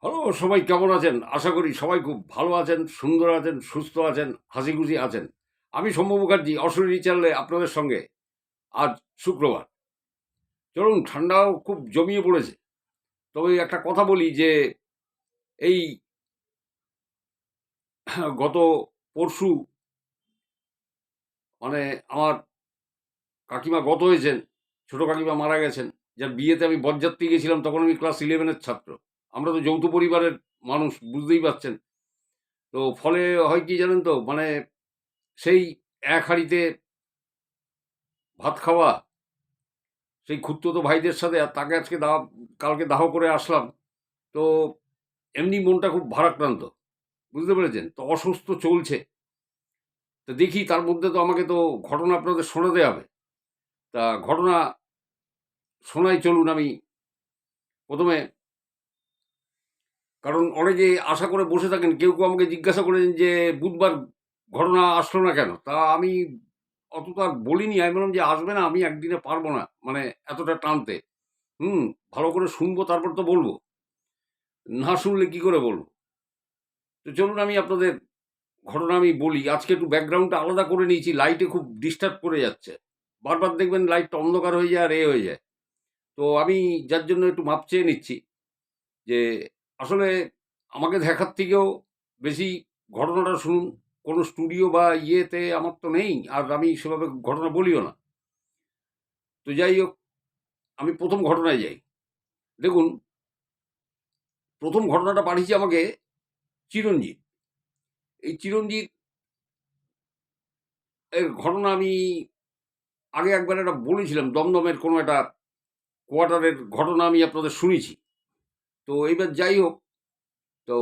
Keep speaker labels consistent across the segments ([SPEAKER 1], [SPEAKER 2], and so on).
[SPEAKER 1] Hello, সবাই কেমন আছেন? আশা করি সবাই খুব ভালো আছেন, সুন্দর আছেন, সুস্থ আছেন, হাসিখুশি আছেন। আমি শম্ভু মুখার্জি অশরীরী চ্যানেলে আপনাদের সঙ্গে। আজ শুক্রবার। চলুন, ঠান্ডাও খুব জমিয়ে পড়েছে। তবে একটা কথা বলি যে এই গত পরশু মানে আমার কাকিমা গত হয়েছেন, ছোট কাকিমা মারা গেছেন। যার বিয়েতে আমি বরযাত্রী গেছিলাম, তখন আমি ক্লাস 11 এর ছাত্র। আমরা তো যৌথ পরিবারের মানুষ, বুঝতেই পারছেন। তো ফলে হয় কি জানেন তো, মানে সেই এক হাঁড়িতে ভাত খাওয়া, সেই খুড়তুতো ভাইদের সাথে, আর তাকে আজকে কালকে দাহ করে আসলাম। তো এমনি মনটা খুব ভারাক্রান্ত, বুঝতে পেরেছেন? তো অসুস্থ চলছে। তো দেখি, তার মধ্যে তো আমাকে তো ঘটনা আপনাদের শোনাতে হবে। তা ঘটনা শোনাই, চলুন। আমি প্রথমে, কারণ অনেকে আশা করে বসে থাকেন, কেউ কেউ আমাকে জিজ্ঞাসা করেন যে বুধবার ঘটনা আসলো না কেন। তা আমি অত তো আর বলিনি। আমি বললাম যে আসবে না, আমি একদিনে পারবো না, মানে এতটা টানতে। ভালো করে শুনবো, তারপর তো বলবো। না শুনলে কি করে বলবো? তো চলুন, আমি আপনাদের ঘটনা আমি বলি। আজকে একটু ব্যাকগ্রাউন্ডটা আলাদা করে নিয়েছি, লাইটে খুব ডিস্টার্ব করে যাচ্ছে। বারবার দেখবেন লাইটটা অন্ধকার হয়ে যায় আর হয়ে যায়। তো আমি যার জন্য একটু মাপ চেয়ে নিচ্ছি যে আসলে আমাকে দেখার থেকেও বেশি ঘটনাটা শুনুন। কোনো স্টুডিও বা ইয়েতে আমার তো নেই, আর আমি সেভাবে ঘটনা বলিও না। তো যাই হোক, আমি প্রথম ঘটনায় যাই। দেখুন, প্রথম ঘটনাটা পাঠিয়েছে আমাকে চিরঞ্জিত। এই চিরঞ্জিত এর ঘটনা আমি আগে একবার একটা বলেছিলাম, দমদমের কোনো একটা কোয়ার্টারের ঘটনা আমি আপনাদের শুনেছি। তো এইবার যাই হোক, তো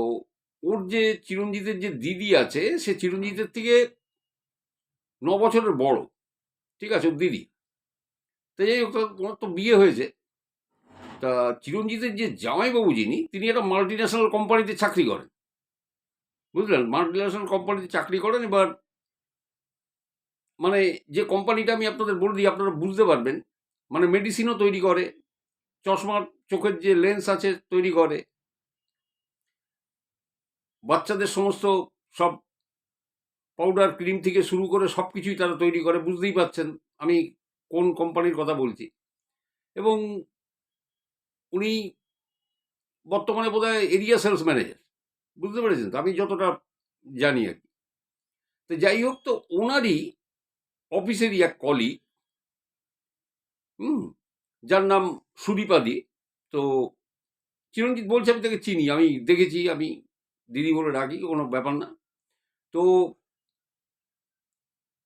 [SPEAKER 1] ওর যে চিরঞ্জিতের যে দিদি আছে, সে চিরঞ্জিতের থেকে 9 বছরের বড়। ঠিক আছে, ওর দিদি। তো যাই হোক, তোমার তো বিয়ে হয়েছে। তা চিরঞ্জিতের যে জামাইবাবু যিনি, তিনি একটা মাল্টি ন্যাশনাল কোম্পানিতে চাকরি করেন। বুঝলেন? মাল্টি ন্যাশনাল কোম্পানিতে চাকরি করেন। এবার মানে যে কোম্পানিটা আমি আপনাদের বলে দিই, আপনারা বুঝতে পারবেন। মানে মেডিসিনও তৈরি করে, চশমার চোখের যে লেন্স আছে তৈরি করে, বাচ্চাদের সমস্ত সব পাউডার ক্রিম থেকে শুরু করে সব কিছুই তারা তৈরি করে। বুঝতেই পারছেন আমি কোন কোম্পানির কথা বলছি। এবং উনি বর্তমানে বোধহয় এরিয়া সেলস ম্যানেজার। বুঝতে পেরেছেন তো, আমি যতটা জানি আর কি। তো যাই হোক, তো ওনারই অফিসেরই এক কলিগ, হুম যার নাম সুদীপাদি। তো চিরঞ্জিত বলছে, আমি তাকে চিনি, আমি দেখেছি, আমি দিদি বলে ডাকি, কোনো ব্যাপার না। তো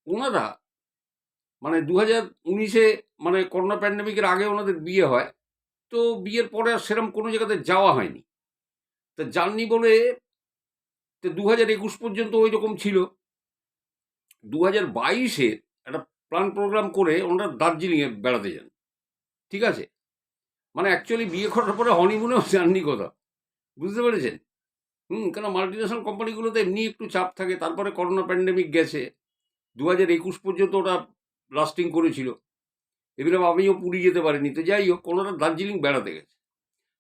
[SPEAKER 1] ওনারা মানে 2019-এ, মানে করোনা প্যান্ডেমিকের আগে ওনাদের বিয়ে হয়। তো বিয়ের পরে আর সেরকম কোনো জায়গাতে যাওয়া হয়নি। তা যাননি বলে, তো 2021 পর্যন্ত ওই রকম ছিল। 2022-এ একটা প্ল্যান প্রোগ্রাম করে ওনারা দার্জিলিংয়ে বেড়াতে যান। ঠিক আছে? মানে অ্যাকচুয়ালি বিয়ে করার পরে হনিমুনেও যাননি কোথাও। বুঝতে পেরেছেন? কেন, মাল্টিনেশনাল কোম্পানিগুলোতে এমনি একটু চাপ থাকে। তারপরে করোনা প্যান্ডেমিক গেছে। 2021 পর্যন্ত ওটা লাস্টিং করেছিল। এবারে আমিও পুরী যেতে পারিনি। তো যাই হোক, ওনারা দার্জিলিং বেড়াতে গেছে।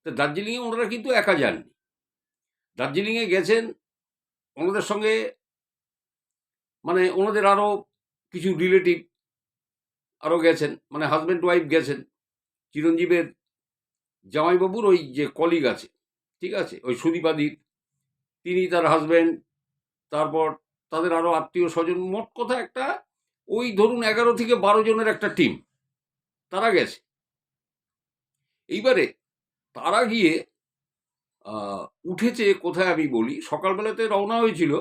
[SPEAKER 1] তো দার্জিলিংয়ে ওনারা কিন্তু একা যাননি। দার্জিলিংয়ে গেছেন ওনাদের সঙ্গে, মানে ওনাদের আরও কিছু রিলেটিভ আরও গেছেন, মানে হাজব্যান্ড ওয়াইফ গেছেন। চিরঞ্জীবের জামাইবাবুর ওই যে কলিগ আছে, ঠিক আছে, ওই সুদীপাদির, তিনি, তার হাজব্যান্ড, তারপর তাদের আরও আত্মীয় স্বজন, মোট কথা একটা ওই ধরুন 11 থেকে 12 জনের একটা টিম, তারা গেছে। এইবারে তারা গিয়ে আহ, উঠেছে কোথায় আমি বলি, সকালবেলাতে রওনা হয়েছিল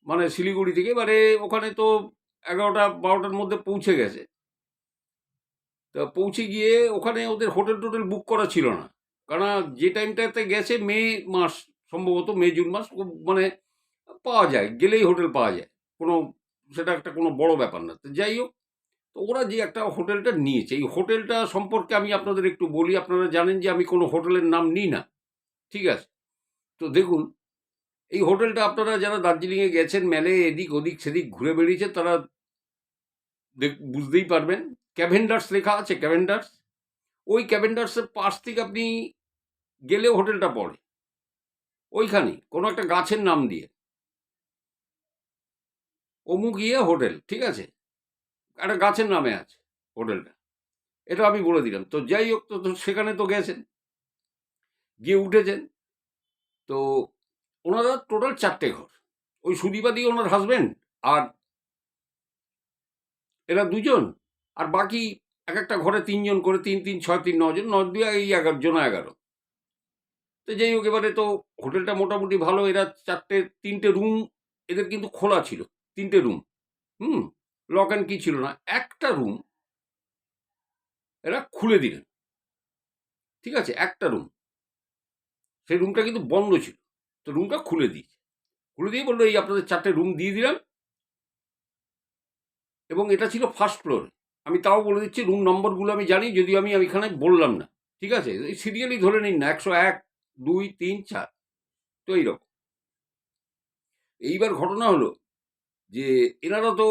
[SPEAKER 1] মানে শিলিগুড়ি থেকে। এবারে ওখানে তো 11টা 12টার মধ্যে পৌঁছে গেছে। তা পৌঁছে গিয়ে ওখানে ওদের হোটেল টোটেল বুক করা ছিল না। কারণ যে টাইমটাতে গেছে, মে মাস, সম্ভবত মে জুন মাস, মানে পাওয়া যায়, গেলেই হোটেল পাওয়া যায়। কোনো, সেটা একটা কোনো বড় ব্যাপার না। তো যাই হোক, তো ওরা যে একটা হোটেলটা নিয়েছে, এই হোটেলটা সম্পর্কে আমি আপনাদের একটু বলি। আপনারা জানেন যে আমি কোনো হোটেলের নাম নিই না, ঠিক আছে? তো দেখুন, এই হোটেলটা আপনারা যারা দার্জিলিংয়ে গেছেন, মেলে এদিক ওদিক সেদিক ঘুরে বেরিয়েছে, তারা বুঝতেই পারবেন। ক্যাভেন্ডার্স লেখা আছে, ক্যাভেন্ডার্স। ওই ক্যাভেন্ডার্সের পাশ থেকে আপনি গেলেও হোটেলটা পড়ে। ওইখানেই কোনো একটা গাছের নাম দিয়ে অমুক ইয়ে হোটেল, ঠিক আছে, একটা গাছের নামে আছে হোটেলটা, এটা আমি বলে দিলাম। তো যাই হোক, তো সেখানে তো গেছেন, গিয়ে উঠেছেন। তো ওনারা টোটাল 4টে ঘর, ওই সুদীপাদি ওনার হাজবেন্ড আর এরা দুজন, আর বাকি এক একটা ঘরে 3জন করে, 3 3 6 3 9জন, 9 2 এই 11 তো যাই হোক, এবারে তো হোটেলটা মোটামুটি ভালো। এরা 3টে রুম এদের কিন্তু খোলা ছিল, 3টে রুম, হুম, লক অ্যান্ড কি ছিল না। একটা রুম এরা খুলে দিলেন, ঠিক আছে, একটা রুম, সেই রুমটা কিন্তু বন্ধ ছিল, তো রুমটা খুলে দিয়ে বললো, এই আপনাদের 4টে রুম দিয়ে দিলাম, এবং এটা ছিল ফার্স্ট ফ্লোরে। আমি তাও বলে দিচ্ছি, রুম নম্বরগুলো আমি জানি, যদিও আমি এখানে বললাম না, ঠিক আছে, এই সিরিয়ালি ধরে নিন না, 101 2 3 4, তো এইরকম। এইবার ঘটনা হলো যে এনারা তো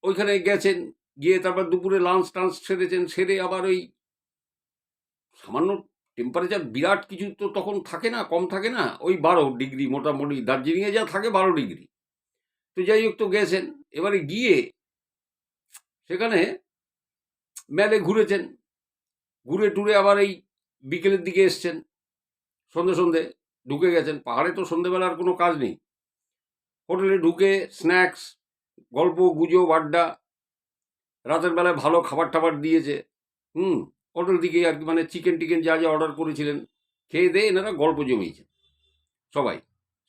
[SPEAKER 1] ওইখানে গেছেন, গিয়ে তারপর দুপুরে লাঞ্চ টাঞ্চ সেরেছেন, সেরে আবার ওই সামান্য টেম্পারেচার বিরাট কিছু তো তখন থাকে না, কম থাকে না, ওই 12 ডিগ্রি মোটামুটি, দার্জিলিংয়ে যা থাকে 12 ডিগ্রি। তো যাই হোক, তো গেছেন, এবারে গিয়ে সেখানে মেলে ঘুরেছেন, ঘুরে টুরে আবার এই বিকেলের দিকে এসছেন, সন্ধে ঢুকে গেছেন। পাহাড়ে তো সন্ধেবেলার কোনো কাজ নেই। হোটেলে ঢুকে স্ন্যাক্স, গল্প গুজব, আড্ডা, রাতের বেলায় ভালো খাবার টাবার দিয়েছে, হুম, হোটেল দিকে আর কি, মানে চিকেন টিকেন যা যা অর্ডার করেছিলেন, খেয়ে দিয়ে এনারা গল্প জমিয়েছেন। সবাই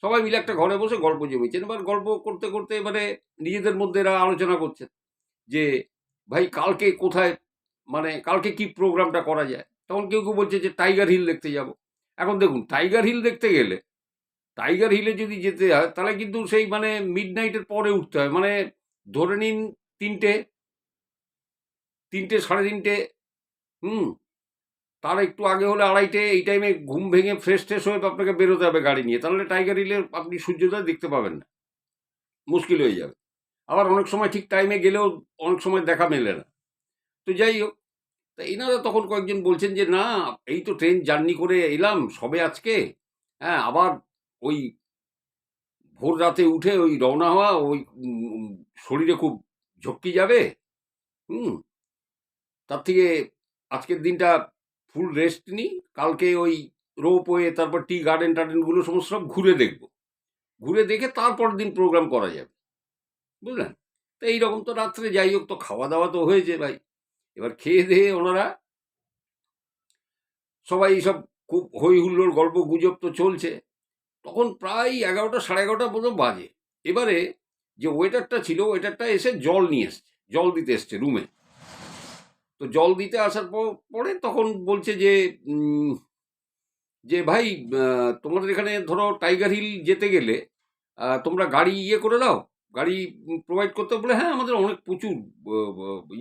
[SPEAKER 1] সবাই মিলে একটা ঘরে বসে গল্প জমিয়েছেন। এবার গল্প করতে করতে এবারে নিজেদের মধ্যে এরা আলোচনা করছেন যে ভাই কালকে কোথায়, মানে কালকে কি প্রোগ্রামটা করা যায়। তখন কেউ কেউ বলছে যে টাইগার হিল দেখতে যাব। এখন দেখুন, টাইগার হিল দেখতে গেলে, টাইগার হিলে যদি যেতে হয় তাহলে কিন্তু সেই মানে মিড নাইটের পরে উঠতে হয়, মানে ধরে নিন 3টে 3টে 3:30, হুম, তার একটু আগে হলে 2:30, এই টাইমে ঘুম ভেঙে ফ্রেশ ট্রেশ হয়ে আপনাকে বেরোতে হবে গাড়ি নিয়ে, তাহলে টাইগার হিলে আপনি সূর্যোদয় দেখতে পাবেন না, মুশকিল হয়ে যাবে। আবার অনেক সময় ঠিক টাইমে গেলেও অনেক সময় দেখা মেলে না। তো যাই হোক, তা এনারা তখন কয়েকজন বলছেন যে না, এই তো ট্রেন জার্নি করে এলাম সবে আজকে, হ্যাঁ, আবার ওই ভোর রাতে উঠে ওই রওনা হওয়া, ওই শরীরে খুব ঝক্কি যাবে, হুম, তার থেকে আজকের দিনটা ফুল রেস্ট নিই, কালকে ওই রোপওয়ে, তারপর টি গার্ডেন টার্ডেনগুলো সমস্ত সব ঘুরে দেখবো, ঘুরে দেখে তারপর দিন প্রোগ্রাম করা যাবে, বুঝলেন। তো এইরকম তো রাত্রে যাই হোক, তো খাওয়া দাওয়া তো হয়েছে ভাই। এবার খেয়ে দেয়ে ওনারা সবাই সব খুব হই হুল্লোড়, গল্প গুজব তো চলছে। তখন প্রায় 11টা 11:30 মতো বাজে। এবারে যে ওয়েটারটা ছিল, ওয়েটারটা এসে জল নিয়ে এসছে, জল দিতে এসছে রুমে। তো জল দিতে আসার পরে তখন বলছে যে যে ভাই, তোমাদের এখানে ধরো টাইগার হিল যেতে গেলে তোমরা গাড়ি ইয়ে করে দাও, গাড়ি প্রোভাইড করতে। বলে হ্যাঁ, আমাদের অনেক প্রচুর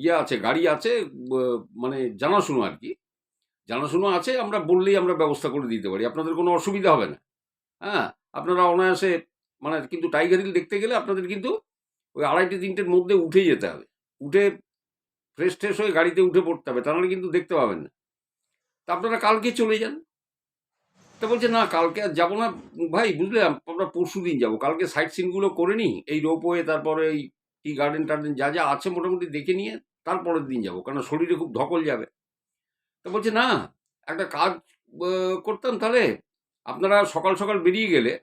[SPEAKER 1] ইয়ে আছে, গাড়ি আছে, মানে জানাশুনো আর কি, জানাশুনো আছে, আমরা বললেই আমরা ব্যবস্থা করে দিতে পারি, আপনাদের কোনো অসুবিধা হবে না। হ্যাঁ, আপনারা অনায়াসে, মানে কিন্তু টাইগার হিল দেখতে গেলে আপনাদের কিন্তু ওই 2:30 3টের মধ্যে উঠে যেতে হবে, উঠে ফ্রেশ ট্রেশ হয়ে গাড়িতে উঠে পড়তে হবে, তাহলে কিন্তু দেখতে পাবেন না। তা আপনারা কালকে চলে যান। তা বলছে না, কালকে আর যাবো না ভাই, বুঝলে, আমরা পরশু দিন যাবো, কালকে সাইট সিনগুলো করে নিই, এই রোপওয়ে, তারপরে এই টি গার্ডেন টার্ডেন যা যা আছে মোটামুটি দেখে নিয়ে তারপরের দিন যাবো, কারণ শরীরে খুব ধকল যাবে। তা বলছে না, একটা কাজ করতাম তাহলে, আপনারা সকাল সকাল বেরিয়ে গেলে,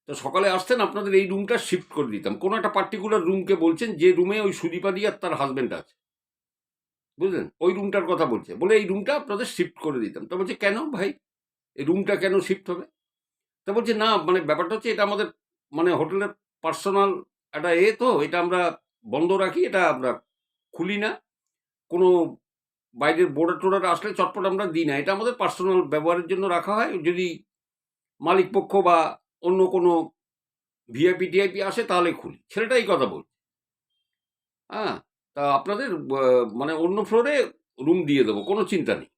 [SPEAKER 1] তো সকালে আসতেন, আপনাদের এই রুমটা শিফট করে দিতাম, কোনো একটা পার্টিকুলার রুমকে বলছেন, যে রুমে ওই সুদীপাদি আর তার হাজবেন্ড আছে, বুঝলেন, ওই রুমটার কথা বলছে, বলে এই রুমটা আপনাদের শিফট করে দিতাম। তা বলছে কেন ভাই, এই রুমটা কেন শিফট হবে। তা বলছে না, মানে ব্যাপারটা হচ্ছে এটা আমাদের, মানে হোটেলের পার্সোনাল একটা তো এটা আমরা বন্ধ রাখি, এটা আমরা খুলি না, কোনো বাইরের বোর্ডার টোডার আসলে চটপট আমরা দিই না, এটা আমাদের পার্সোনাল ব্যবহারের জন্য রাখা হয়, যদি মালিক পক্ষ বা অন্য কোনো ভিআইপি টিআইপি আসে তাহলে খুলি। ছেলেটা এই কথা বলছে। হ্যাঁ, তা আপনাদের মানে অন্য ফ্লোরে রুম দিয়ে দেবো, কোনো চিন্তা নেই।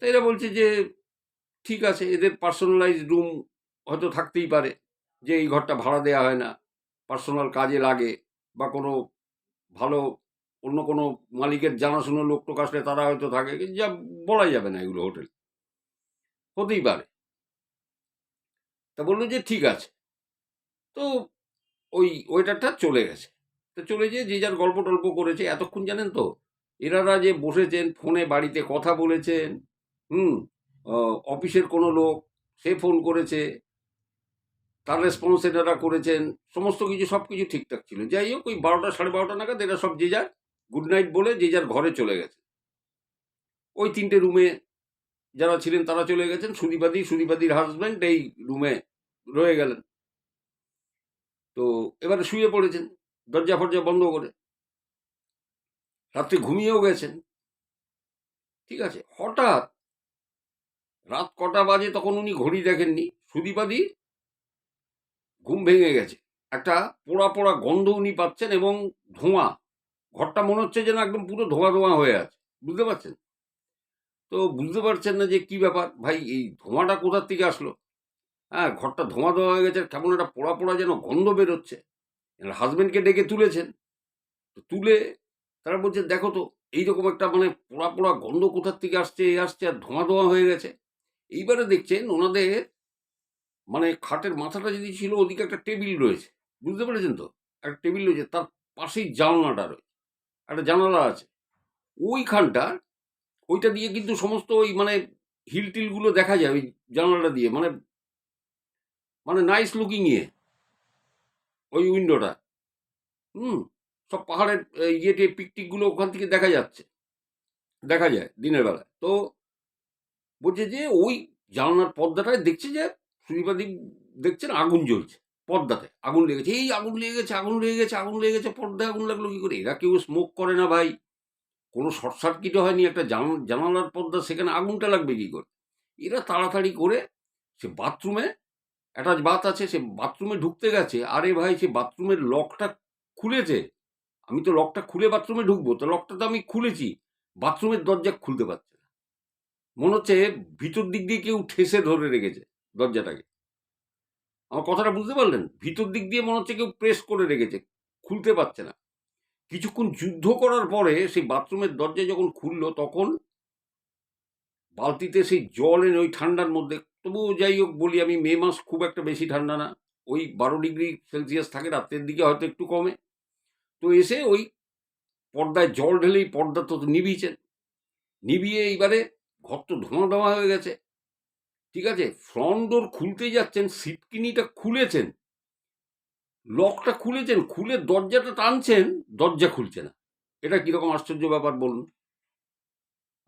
[SPEAKER 1] তা এরা বলছে যে ঠিক আছে, এদের পার্সোনালাইজ রুম হয়তো থাকতেই পারে, যে এই ঘরটা ভাড়া দেওয়া হয় না, পার্সোনাল কাজে লাগে, বা কোনো ভালো অন্য কোনো মালিকের জানাশোনা লোক টোক আসলে তারা হয়তো থাকে, যা বলা যাবে না এগুলো হোটেল। হতেই পারে। তা বললো যে ঠিক আছে। তো ওই ওয়েটারটা চলে গেছে। তো চলে যেয়ে যে যার গল্প টল্প করেছে এতক্ষণ, জানেন তো এনারা যে বসেছেন ফোনে বাড়িতে কথা বলেছেন। হুম। অফিসের কোনো লোক সে ফোন করেছে, তার রেসপন্স এনারা করেছেন, সমস্ত কিছু সব কিছু ঠিকঠাক ছিল। যাই হোক, ওই 12টা 12:30 নাগাদ এরা সব যে যার গুড নাইট বলে যে যার ঘরে চলে গেছে। ওই 3টে রুমে যারা ছিলেন তারা চলে গেছেন, সুদীপাদির হাজব্যান্ড এই রুমে রয়ে গেলেন। তো এবারে শুয়ে পড়েছেন দরজা ফরজা বন্ধ করে, রাত্রে ঘুমিয়েও গেছেন। ঠিক আছে, হঠাৎ রাত কটা বাজে তখন উনি ঘড়ি দেখেননি, সুদীপাদি ঘুম ভেঙে গেছে। একটা পোড়া পোড়া গন্ধ উনি পাচ্ছেন এবং ধোঁয়া, ঘরটা মনে হচ্ছে যেন একদম পুরো ধোঁয়া ধোঁয়া হয়ে আছে, বুঝতে পারছেন? তো বুঝতে পারছেন না যে কি ব্যাপার, ভাই এই ধোঁয়াটা কোথার থেকে আসলো। হ্যাঁ, ঘরটা ধোঁয়া ধোঁয়া হয়ে গেছে, কেমন একটা পোড়া পোড়া যেন গন্ধ বেরোচ্ছে। হাজবেন্ডকে ডেকে তুলেছেন। তো তুলে তারা বলছে দেখো তো এইরকম একটা মানে পোড়া পোড়া গন্ধ কোথার থেকে আসছে, আসছে আর ধোঁয়া ধোঁয়া হয়ে গেছে। এইবারে দেখছেন ওনাদের মানে খাটের মাথাটা যদি ছিল ওদিকে একটা টেবিল রয়েছে, বুঝতে পেরেছেন তো? একটা টেবিল রয়েছে, তার পাশেই জানলাটা রয়েছে, একটা জানালা আছে ওইখানটা। ওইটা দিয়ে কিন্তু সমস্ত ওই মানে হিল টিলগুলো দেখা যায় ওই জানালাটা দিয়ে, মানে মানে নাইস লুকিং ওই উইন্ডোটা। হুম। সব পাহাড়ের ইয়েতে পিকটিকগুলো ওখান থেকে দেখা যাচ্ছে, দেখা যায় দিনের বেলায়। তো বলছে যে ওই জানলার পর্দাটায় দেখছে যে সুদীপাদি দেখছেন আগুন জ্বলছে, পর্দাতে আগুন লেগেছে, এই আগুন লেগে গেছে, আগুন লেগে গেছে, আগুন লেগে গেছে, পর্দায় আগুন লাগলো কি করে? এরা কেউ স্মোক করে না ভাই, কোনো শর্ট সার্কিটও হয়নি, একটা জানালার পর্দা, সেখানে আগুনটা লাগবে কি করে? এরা তাড়াতাড়ি করে সে বাথরুমে, অ্যাটাচ বাথ আছে, সে বাথরুমে ঢুকতে গেছে। আরে ভাই, সে বাথরুমের লকটা খুলেছে, আমি তো লকটা খুলে বাথরুমে ঢুকবো, তো লকটা তো আমি খুলেছি, বাথরুমের দরজা খুলতে পারছে না। মনে হচ্ছে ভিতর দিক দিয়ে কেউ ঠেসে ধরে রেখেছে দরজাটাকে। আমার কথাটা বুঝতে পারলেন? ভিতর দিক দিয়ে মনে হচ্ছে কেউ প্রেস করে রেখেছে, খুলতে পারছে না। কিছুক্ষণ যুদ্ধ করার পরে সেই বাথরুমের দরজা যখন খুললো, তখন বালতিতে সেই জল এনে ওই ঠান্ডার মধ্যে, তবুও যাই হোক বলি আমি, মে মাস খুব একটা বেশি ঠান্ডা না, ওই 12 ডিগ্রি সেলসিয়াস থাকে, রাত্রের দিকে হয়তো একটু কমে। তো এসে ওই পর্দায় জল ঢেলেই পর্দা তো নিভিয়েছেন, নিভিয়ে এইবারে ঘর তো ধোঁয়া ধোঁয়া হয়ে গেছে। ঠিক আছে, ফ্রন্ট ডোর খুলতে যাচ্ছেন, সিটকিনিটা খুলেছেন, লকটা খুলেছেন, খুলে দরজাটা টানছেন, দরজা খুলছে না। এটা কিরকম আশ্চর্য ব্যাপার বলুন?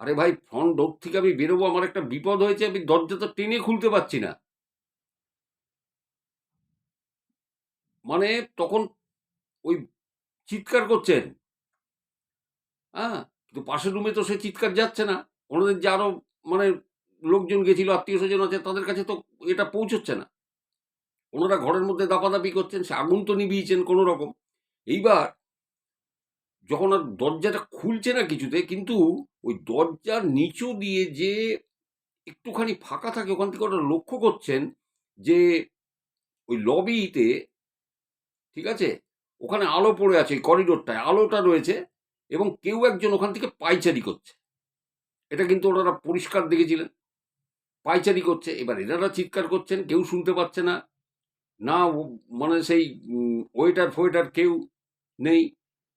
[SPEAKER 1] আরে ভাই, ফ্রন্ট ডোর থেকে আমি বেরোবো, আমার একটা বিপদ হয়েছে, আমি দরজা তো টেনে খুলতে পারছি না। মানে তখন ওই চিৎকার করছেন। হ্যাঁ, কিন্তু পাশের রুমে তো সে চিৎকার যাচ্ছে না, ওনাদের যে আরো মানে লোকজন গেছিল, আত্মীয় স্বজন আছে, তাদের কাছে তো এটা পৌঁছচ্ছে না। ওনারা ঘরের মধ্যে দাপাদাপি করছেন, সে আগুন তো নিভিয়েছেন কোনো রকম। এইবার যখন আর দরজাটা খুলছে না কিছুতে, কিন্তু ওই দরজার নিচু দিয়ে যে একটুখানি ফাঁকা থাকে, ওখান থেকে ওরা লক্ষ্য করছেন যে ওই লবিতে, ঠিক আছে, ওখানে আলো পড়ে আছে, ওই করিডোরটায় আলোটা রয়েছে এবং কেউ একজন ওখান থেকে পায়চারি করছে। এটা কিন্তু ওনারা পরিষ্কার দেখেছিলেন, পায়চারি করছে। এবার এনারা চিৎকার করছেন, কেউ শুনতে পাচ্ছে না, না মানে সেই ওয়েটার ফোয়েটার কেউ নেই।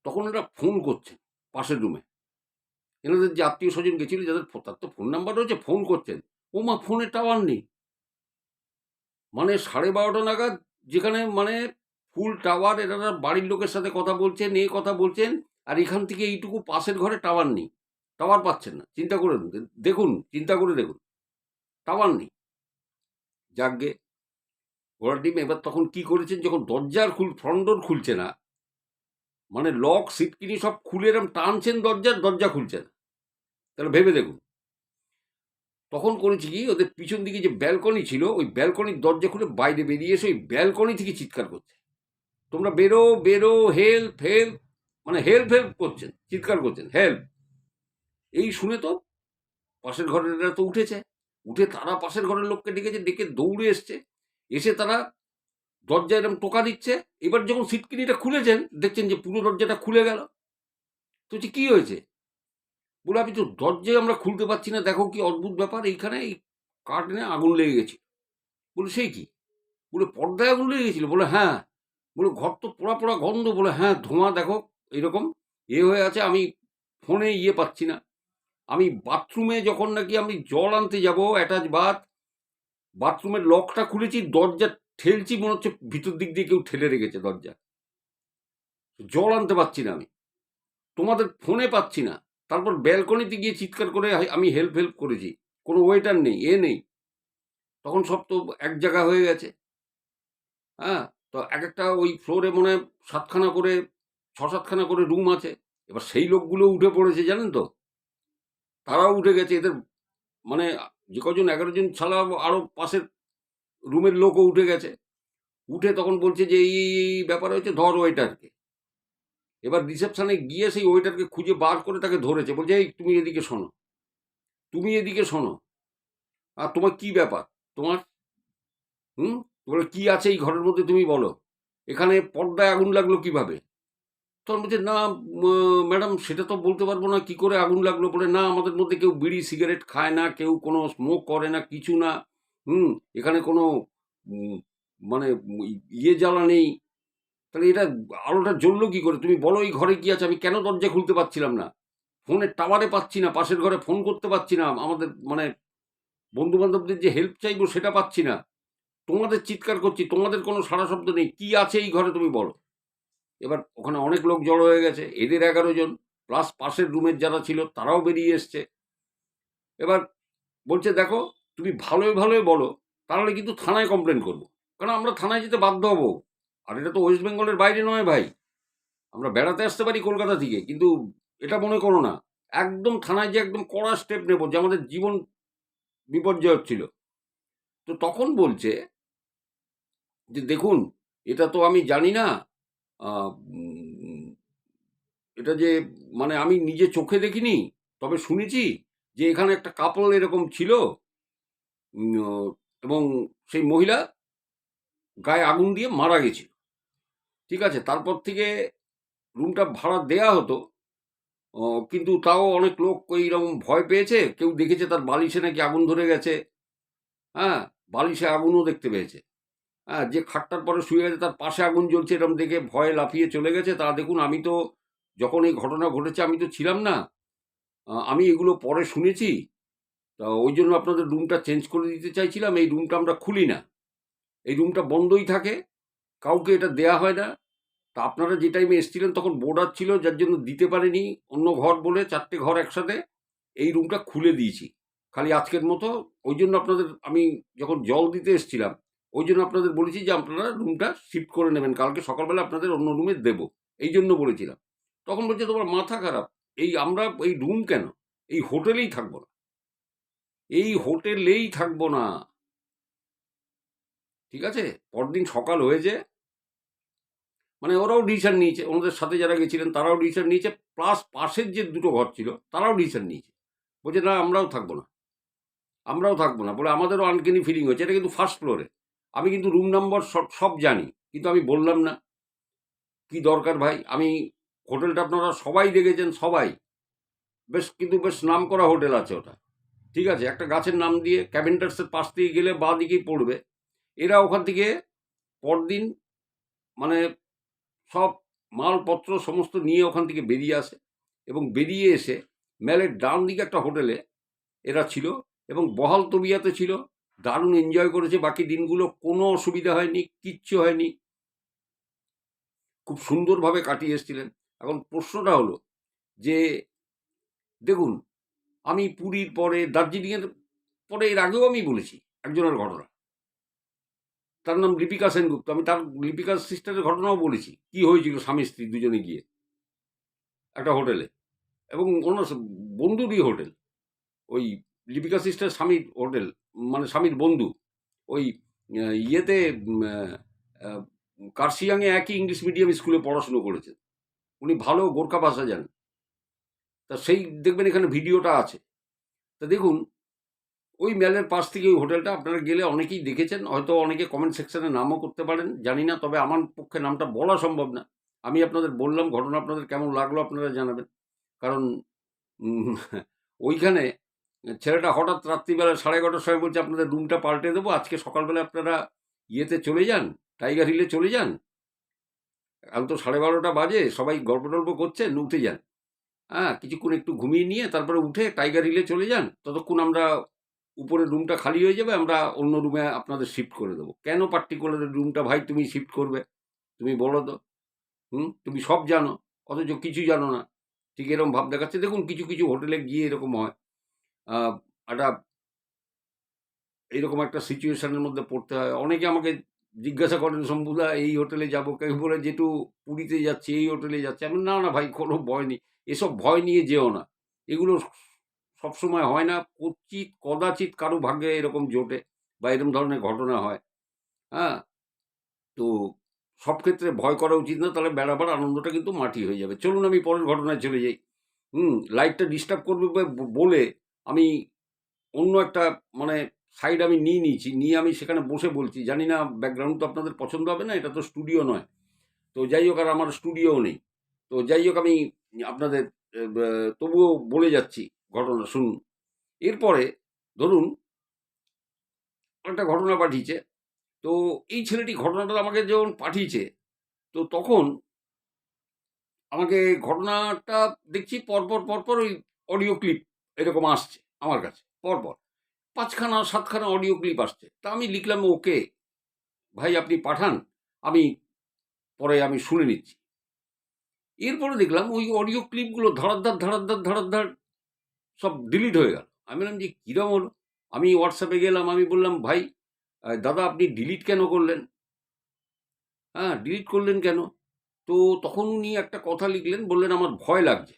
[SPEAKER 1] তখন এরা ফোন করছেন পাশের রুমে, এনাদের যে আত্মীয় স্বজন গেছিল, যাদের তার তো ফোন নাম্বার রয়েছে, ফোন করছেন। ও মা, ফোনে টাওয়ার নেই। মানে 12:30 নাগাদ যেখানে মানে ফুল টাওয়ার, এনারা বাড়ির লোকের সাথে কথা বলছেন, এ কথা বলছেন, আর এখান থেকে এইটুকু পাশের ঘরে টাওয়ার নেই, টাওয়ার পাচ্ছেন না। চিন্তা করে দেখুন, চিন্তা করে দেখুন, টাওয়ার নেই। যাকগে, ঘোড়ার ডিম। এবার তখন কি করেছেন, যখন দরজার ফ্রন্ট ডোর খুলছে না, মানে লক সিটকিনি সব খুলে এরম টানছেন, দরজা খুলছে না, তাহলে ভেবে দেখুন। তখন করেছি কি, ওদের পিছন দিকে যে ব্যালকনি ছিল, ওই ব্যালকনির দরজা খুলে বাইরে বেরিয়ে এসে ওই ব্যালকনি থেকে চিৎকার করছে, তোমরা বেরো বেরো, হেল্প হেল্প, মানে হেল্প হেল্প করছেন, চিৎকার করছেন, হেল্প। এই শুনে তো পাশের ঘরেরা তো উঠেছে, উঠে তারা পাশের ঘরের লোককে ডেকেছে, ডেকে দৌড়ে এসছে, এসে তারা দরজা এরকম টোকা দিচ্ছে। এবার যখন সিটকিনিটা খুলেছেন, দেখছেন যে পুরো দরজাটা খুলে গেল। তো কি হয়েছে বলে, আমি তো দরজায় আমরা খুলতে পারছি না, দেখো কি অদ্ভুত ব্যাপার, এইখানে কার্টেনে আগুন লেগে গেছিল। বলে সেই কি? বলে পর্দায় আগুন লেগে গেছিল? বলে হ্যাঁ। বলে ঘর তো পোড়া পোড়া গন্ধ। বলে হ্যাঁ, ধোঁয়া দেখো এরকম হয়ে আছে। আমি ফোনে পাচ্ছি না। আমি বাথরুমে যখন নাকি আমি জল আনতে যাব অ্যাটাচ বাথরুমের লকটা খুলেছি, দরজা ঠেলছি, মনে হচ্ছে ভিতর দিক দিয়ে কেউ ঠেলে রেখেছে দরজা। জল আনতে পারছি না, আমি তোমাদের ফোনে পাচ্ছি না। তারপর ব্যালকনিতে গিয়ে চিৎকার করে আমি হেল্প করেছি। কোনো ওয়েটার নেই, নেই। তখন সব তো এক জায়গা হয়ে গেছে। হ্যাঁ, তো এক একটা ওই ফ্লোরে মনে হয় 7খানা করে 6-7খানা করে রুম আছে। এবার সেই লোকগুলো উঠে পড়েছে, জানেন তো, তারাও উঠে গেছে। এদের মানে যে কজন 11 জন ছাড়া আরো পাশের রুমের লোকও উঠে গেছে। উঠে তখন বলছে যে এই ব্যাপার হয়েছে, ধর ওয়েটারকে। এবার রিসেপশনে গিয়ে সেই ওয়েটারকে খুঁজে বার করে তাকে ধরেছে। বলছে এই তুমি এদিকে শোনো, তুমি এদিকে শোনো, আর তোমার কি ব্যাপার তোমার? বলে কি আছে এই ঘরের মধ্যে তুমি বলো, এখানে পর্দায় আগুন লাগলো কিভাবে? তখন বলছে না ম্যাডাম, সেটা তো বলতে পারবো না, কি করে আগুন লাগলো। বলে না, আমাদের মধ্যে কেউ বিড়ি সিগারেট খায় না, কেউ কোনো স্মোক করে না, কিছু না। এখানে কোনো উম, মানে জ্বালা নেই। তাহলে এটা আলোটা জ্বললো কি করে? তুমি বলো এই ঘরে কি আছে। আমি কেন দরজা খুলতে পারছিলাম না? ফোনের টাওয়ারে পাচ্ছি না, পাশের ঘরে ফোন করতে পারছি না, আমাদের মানে বন্ধু বান্ধবদের যে হেল্প চাইবো সেটা পাচ্ছি না। তোমাদের চিৎকার করছি, তোমাদের কোনো সাড়া শব্দ নেই, কি আছে এই ঘরে তুমি বলো। এবার ওখানে অনেক লোক জড়ো হয়ে গেছে, এদের 11 জন প্লাস পাশের রুমের যারা ছিল তারাও বেরিয়ে এসছে। এবার বলছে দেখো, তুমি ভালোই ভালোই বলো, তাহলে কিন্তু থানায় কমপ্লেন করবো, কারণ আমরা থানায় যেতে বাধ্য হবো। আর এটা তো ওয়েস্ট বেঙ্গলের বাইরে নয় ভাই, আমরা বেড়াতে আসতে পারি কলকাতা থেকে, কিন্তু এটা মনে করো না একদম থানায় যে একদম কড়া স্টেপ নেবো, যে আমাদের জীবন বিপর্যয় হচ্ছিল। তো তখন বলছে যে দেখুন, এটা তো আমি জানি না, আহ, উম, এটা যে মানে আমি নিজে চোখে দেখিনি, তবে শুনেছি যে এখানে একটা কাপল এরকম ছিল, এবং সেই মহিলা গায়ে আগুন দিয়ে মারা গেছিল। ঠিক আছে, তারপর থেকে রুমটা ভাড়া দেয়া হতো, কিন্তু তাও অনেক লোক এইরকম ভয় পেয়েছে, কেউ দেখেছে তার বালিশে নাকি আগুন ধরে গেছে। হ্যাঁ, বালিশে আগুনও দেখতে পেয়েছে। হ্যাঁ, যে খাটটার পরে শুয়ে গেছে তার পাশে আগুন জ্বলছে, এরকম দেখে ভয়ে লাফিয়ে চলে গেছে। তা দেখুন, আমি তো যখন এই ঘটনা ঘটেছে আমি তো ছিলাম না, আমি এগুলো পরে শুনেছি। তা ওই জন্য আপনাদের রুমটা চেঞ্জ করে দিতে চাইছিলাম। এই রুমটা আমরা খুলি না, এই রুমটা বন্ধই থাকে, কাউকে এটা দেয়া হয় না। তা আপনারা যে টাইমে এসেছিলেন তখন বোর্ডার ছিল, যার জন্য দিতে পারেনি, অন্য ঘর বলে 4টে ঘর একসাথে, এই রুমটা খুলে দিয়েছি খালি আজকের মতো। ওই জন্য আপনাদের আমি যখন জল দিতে এসেছিলাম, ওই জন্য আপনাদের বলেছি যে আপনারা রুমটা শিফট করে নেবেন, কালকে সকালবেলা আপনাদের অন্য রুমে দেবো, এই জন্য বলেছিলাম। তখন বলছে তোমার মাথা খারাপ, আমরা এই রুম কেন, এই হোটেলেই থাকবো না, এই হোটেলেই থাকবো না। ঠিক আছে, পরদিন সকাল হয়েছে, মানে ওরাও ডিসিশন নিয়েছে, ওনাদের সাথে যারা গেছিলেন তারাও ডিসিশন নিয়েছে, প্লাস পাশের যে দুটো ঘর ছিল তারাও ডিসিশন নিয়েছে। বলছে না, আমরাও থাকবো না, আমরাও থাকবো না। বলে আমাদেরও আনকেনি ফিলিং হয়েছে। এটা কিন্তু ফার্স্ট ফ্লোরে, আমি কিন্তু রুম নাম্বার সব সব জানি, কিন্তু আমি বললাম না। কি দরকার ভাই, আমি হোটেলটা আপনারা সবাই দেখেছেন, সবাই, কিন্তু বেশ নাম করা হোটেল আছে ওটা। ঠিক আছে, একটা গাছের নাম দিয়ে ক্যাভেন্টার্সের পাশ দিয়ে গেলে বাঁ দিকেই পড়বে। এরা ওখান থেকে পরদিন মানে সব মালপত্র সমস্ত নিয়ে ওখান থেকে বেরিয়ে আসে, এবং বেরিয়ে এসে মেলের ডান দিকে একটা হোটেলে এরা ছিল, এবং বহাল তবিয়াতে ছিল, দারুণ এনজয় করেছে। বাকি দিনগুলো কোনো অসুবিধা হয়নি, কিচ্ছু হয়নি, খুব সুন্দরভাবে কাটিয়ে এসেছিলেন। এখন প্রশ্নটা হলো যে দেখুন, আমি পুরীর পরে দার্জিলিংয়ের পরে এর আগেও আমি বলেছি একজনের ঘটনা, তার নাম লিপিকা সেনগুপ্ত। আমি তার লিপিকা সিস্টারের ঘটনাও বলেছি, কি হয়েছিল স্বামী স্ত্রী দুজনে গিয়ে একটা হোটেলে, এবং ওনার বন্ধুরই হোটেল, ওই লিপিকা সিস্টার স্বামীর হোটেল, মানে স্বামীর বন্ধু, ওই ইয়েতে কার্শিয়াংয়ে একই ইংলিশ মিডিয়াম স্কুলে পড়াশুনো করেছেন, উনি ভালো গোর্খা ভাষা জানেন। তা সেই দেখবেন এখানে ভিডিওটা আছে। তা দেখুন, ওই মেলের পাশ থেকে ওই হোটেলটা আপনারা গেলে অনেকেই দেখেছেন, হয়তো অনেকে কমেন্ট সেকশনে নামও করতে পারেন, জানি না, তবে আমার পক্ষে নামটা বলা সম্ভব না। আমি আপনাদের বললাম, ঘটনা আপনাদের কেমন লাগলো আপনারা জানাবেন। কারণ ওইখানে ছেলেটা হঠাৎ রাত্রিবেলা 11:30টার সময় বলছে আপনাদের রুমটা পাল্টে দেবো, আজকে সকালবেলা আপনারা ইয়েতে চলে যান, টাইগার হিলে চলে যান, এখন তো 12:30টা বাজে, সবাই গল্প টল্প করছেন, উঠে যান। হ্যাঁ, কিছুক্ষণ একটু ঘুমিয়ে নিয়ে তারপরে উঠে টাইগার হিলে চলে যান, ততক্ষণ আমরা উপরের রুমটা খালি হয়ে যাবে, আমরা অন্য রুমে আপনাদের শিফট করে দেবো। কেন পার্টিকুলার রুমটা ভাই তুমি শিফট করবে? তুমি বলো তো। তুমি সব জানো, অথচ কিছু জানো না। ঠিক এরকম ভাব দেখাচ্ছে। দেখুন কিছু কিছু হোটেলে গিয়ে এরকম হয়। একটা এইরকম একটা সিচুয়েশনের মধ্যে পড়তে হয়। অনেকে আমাকে জিজ্ঞাসা করেন, শম্ভুদা এই হোটেলে যাবো, কেউ বলে যেটু পুরীতে যাচ্ছি এই হোটেলে যাচ্ছি। আমি না না ভাই, কোনো ভয় নেই, এসব ভয় নিয়ে যেও না। এগুলো সবসময় হয় না, কচিত কদাচিৎ কারো ভাগ্যে এরকম জোটে বা এরকম ধরনের ঘটনা হয়। হ্যাঁ, তো সব ক্ষেত্রে ভয় করা উচিত না, তাহলে বেড়াবার আনন্দটা কিন্তু মাটি হয়ে যাবে। চলুন আমি পরের ঘটনায় চলে যাই। লাইটটা ডিস্টার্ব করবে বলে আমি অন্য একটা মানে সাইড আমি নিয়েছি, নিয়ে আমি সেখানে বসে বলছি। জানি না ব্যাকগ্রাউন্ড তো আপনাদের পছন্দ হবে না, এটা তো স্টুডিও নয়। তো যাই হোক, আর আমার স্টুডিওও নেই। তো যাই হোক, আমি আপনাদের তবুও বলে যাচ্ছি ঘটনা শুনুন। এরপরে ধরুন একটা ঘটনা পাঠিয়েছে। তো এই ছেলেটি ঘটনাটা আমাকে যখন পাঠিয়েছে, তো তখন আমাকে ঘটনাটা দেখছি পরপর পরপর ওই অডিও ক্লিপ এরকম আসছে আমার কাছে পরপর 5খানা 7খানা অডিও ক্লিপ আসছে। তা আমি লিখলাম, ওকে ভাই আপনি পাঠান, আমি পরে আমি শুনে নিচ্ছি। এরপরে দেখলাম ওই অডিও ক্লিপগুলো ধড়াদ্ধার ধড়াদ্ধার ধড়াদ্ধার সব ডিলিট হয়ে গেল। আমি বললাম যে কিরম হলো? আমি হোয়াটসঅ্যাপে গেলাম, আমি বললাম ভাই দাদা আপনি ডিলিট কেন করলেন? হ্যাঁ, ডিলিট করলেন কেন? তো তখন উনি একটা কথা লিখলেন, বললেন আমার ভয় লাগছে,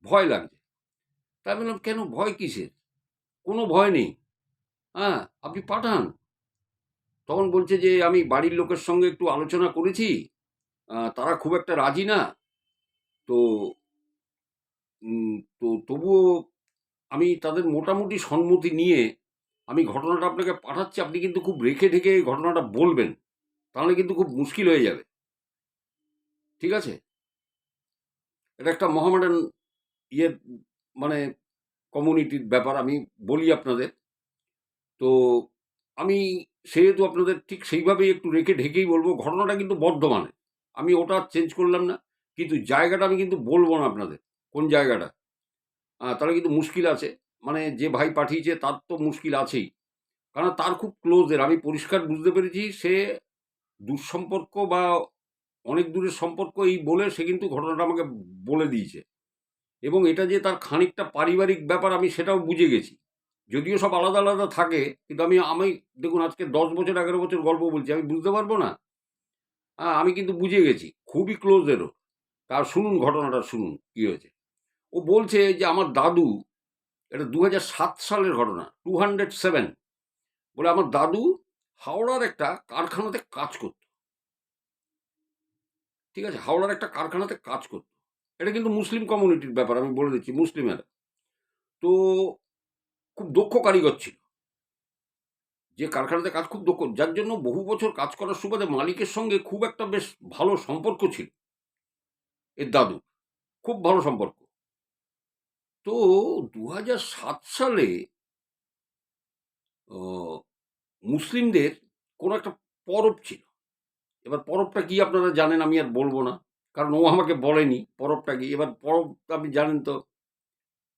[SPEAKER 1] ভয় লাগছে। তা আমি বললাম কেন, ভয় কিসের? কোনো ভয় নেই। হ্যাঁ, আপনি পাঠান। তখন বলছে যে আমি বাড়ির লোকের সঙ্গে একটু আলোচনা করেছি, তারা খুব একটা রাজি না। তো তো তবুও আমি তাদের মোটামুটি সম্মতি নিয়ে আমি ঘটনাটা আপনাকে পাঠাচ্ছি। আপনি কিন্তু খুব রেখে ঢেকে এই ঘটনাটা বলবেন, তাহলে কিন্তু খুব মুশকিল হয়ে যাবে। ঠিক আছে? এটা একটা মহামেডান ইয়ে মানে কমিউনিটির ব্যাপার, আমি বলি আপনাদের। তো আমি সেহেতু আপনাদের ঠিক সেইভাবেই একটু রেখে ঢেকেই বলবো। ঘটনাটা কিন্তু বর্ধমানে, আমি ওটা চেঞ্জ করলাম না, কিন্তু জায়গাটা আমি কিন্তু বলবো না আপনাদের কোন জায়গাটা। তাহলে কিন্তু মুশকিল আছে। মানে যে ভাই পাঠিয়েছে তার তো মুশকিল আছেই, কারণ তার খুব ক্লোজের আমি পরিষ্কার বুঝতে পেরেছি। সে দুঃসম্পর্ক বা অনেক দূরের সম্পর্ক এই বলে সে কিন্তু ঘটনাটা আমাকে বলে দিয়েছে। এবং এটা যে তার খানিকটা পারিবারিক ব্যাপার আমি সেটাও বুঝে গেছি। যদিও সব আলাদা আলাদা থাকে, কিন্তু আমি দেখুন আজকে 10 বছর 11 বছর গল্প বলছি, আমি বুঝতে পারবো না? আমি কিন্তু বুঝে গেছি খুবই ক্লোজেরও। তার শুনুন, ঘটনাটা শুনুন কি হয়েছে। ও বলছে যে আমার দাদু, এটা 2007 সালের ঘটনা, 207, বলে আমার দাদু হাওড়ার একটা কারখানাতে কাজ করত। ঠিক আছে, হাওড়ার একটা কারখানাতে কাজ করত। এটা কিন্তু মুসলিম কমিউনিটির ব্যাপার, আমি বলে দিচ্ছি, মুসলিমেরা। তো খুব দক্ষ কারিগর ছিল, যে কারখানাতে কাজ খুব দক্ষ, যার জন্য বহু বছর কাজ করার সুবাদে মালিকের সঙ্গে খুব একটা বেশ ভালো সম্পর্ক ছিল এর দাদু, খুব ভালো সম্পর্ক। তো 2007 সালে আহ, মুসলিমদের কোনো একটা পরব ছিল। এবার পরবটা কি আপনারা জানেন, আমি আর বলবো না, কারণ ও আমাকে বলেনি পরবটা কি। এবার পরব আপনি জানেন তো,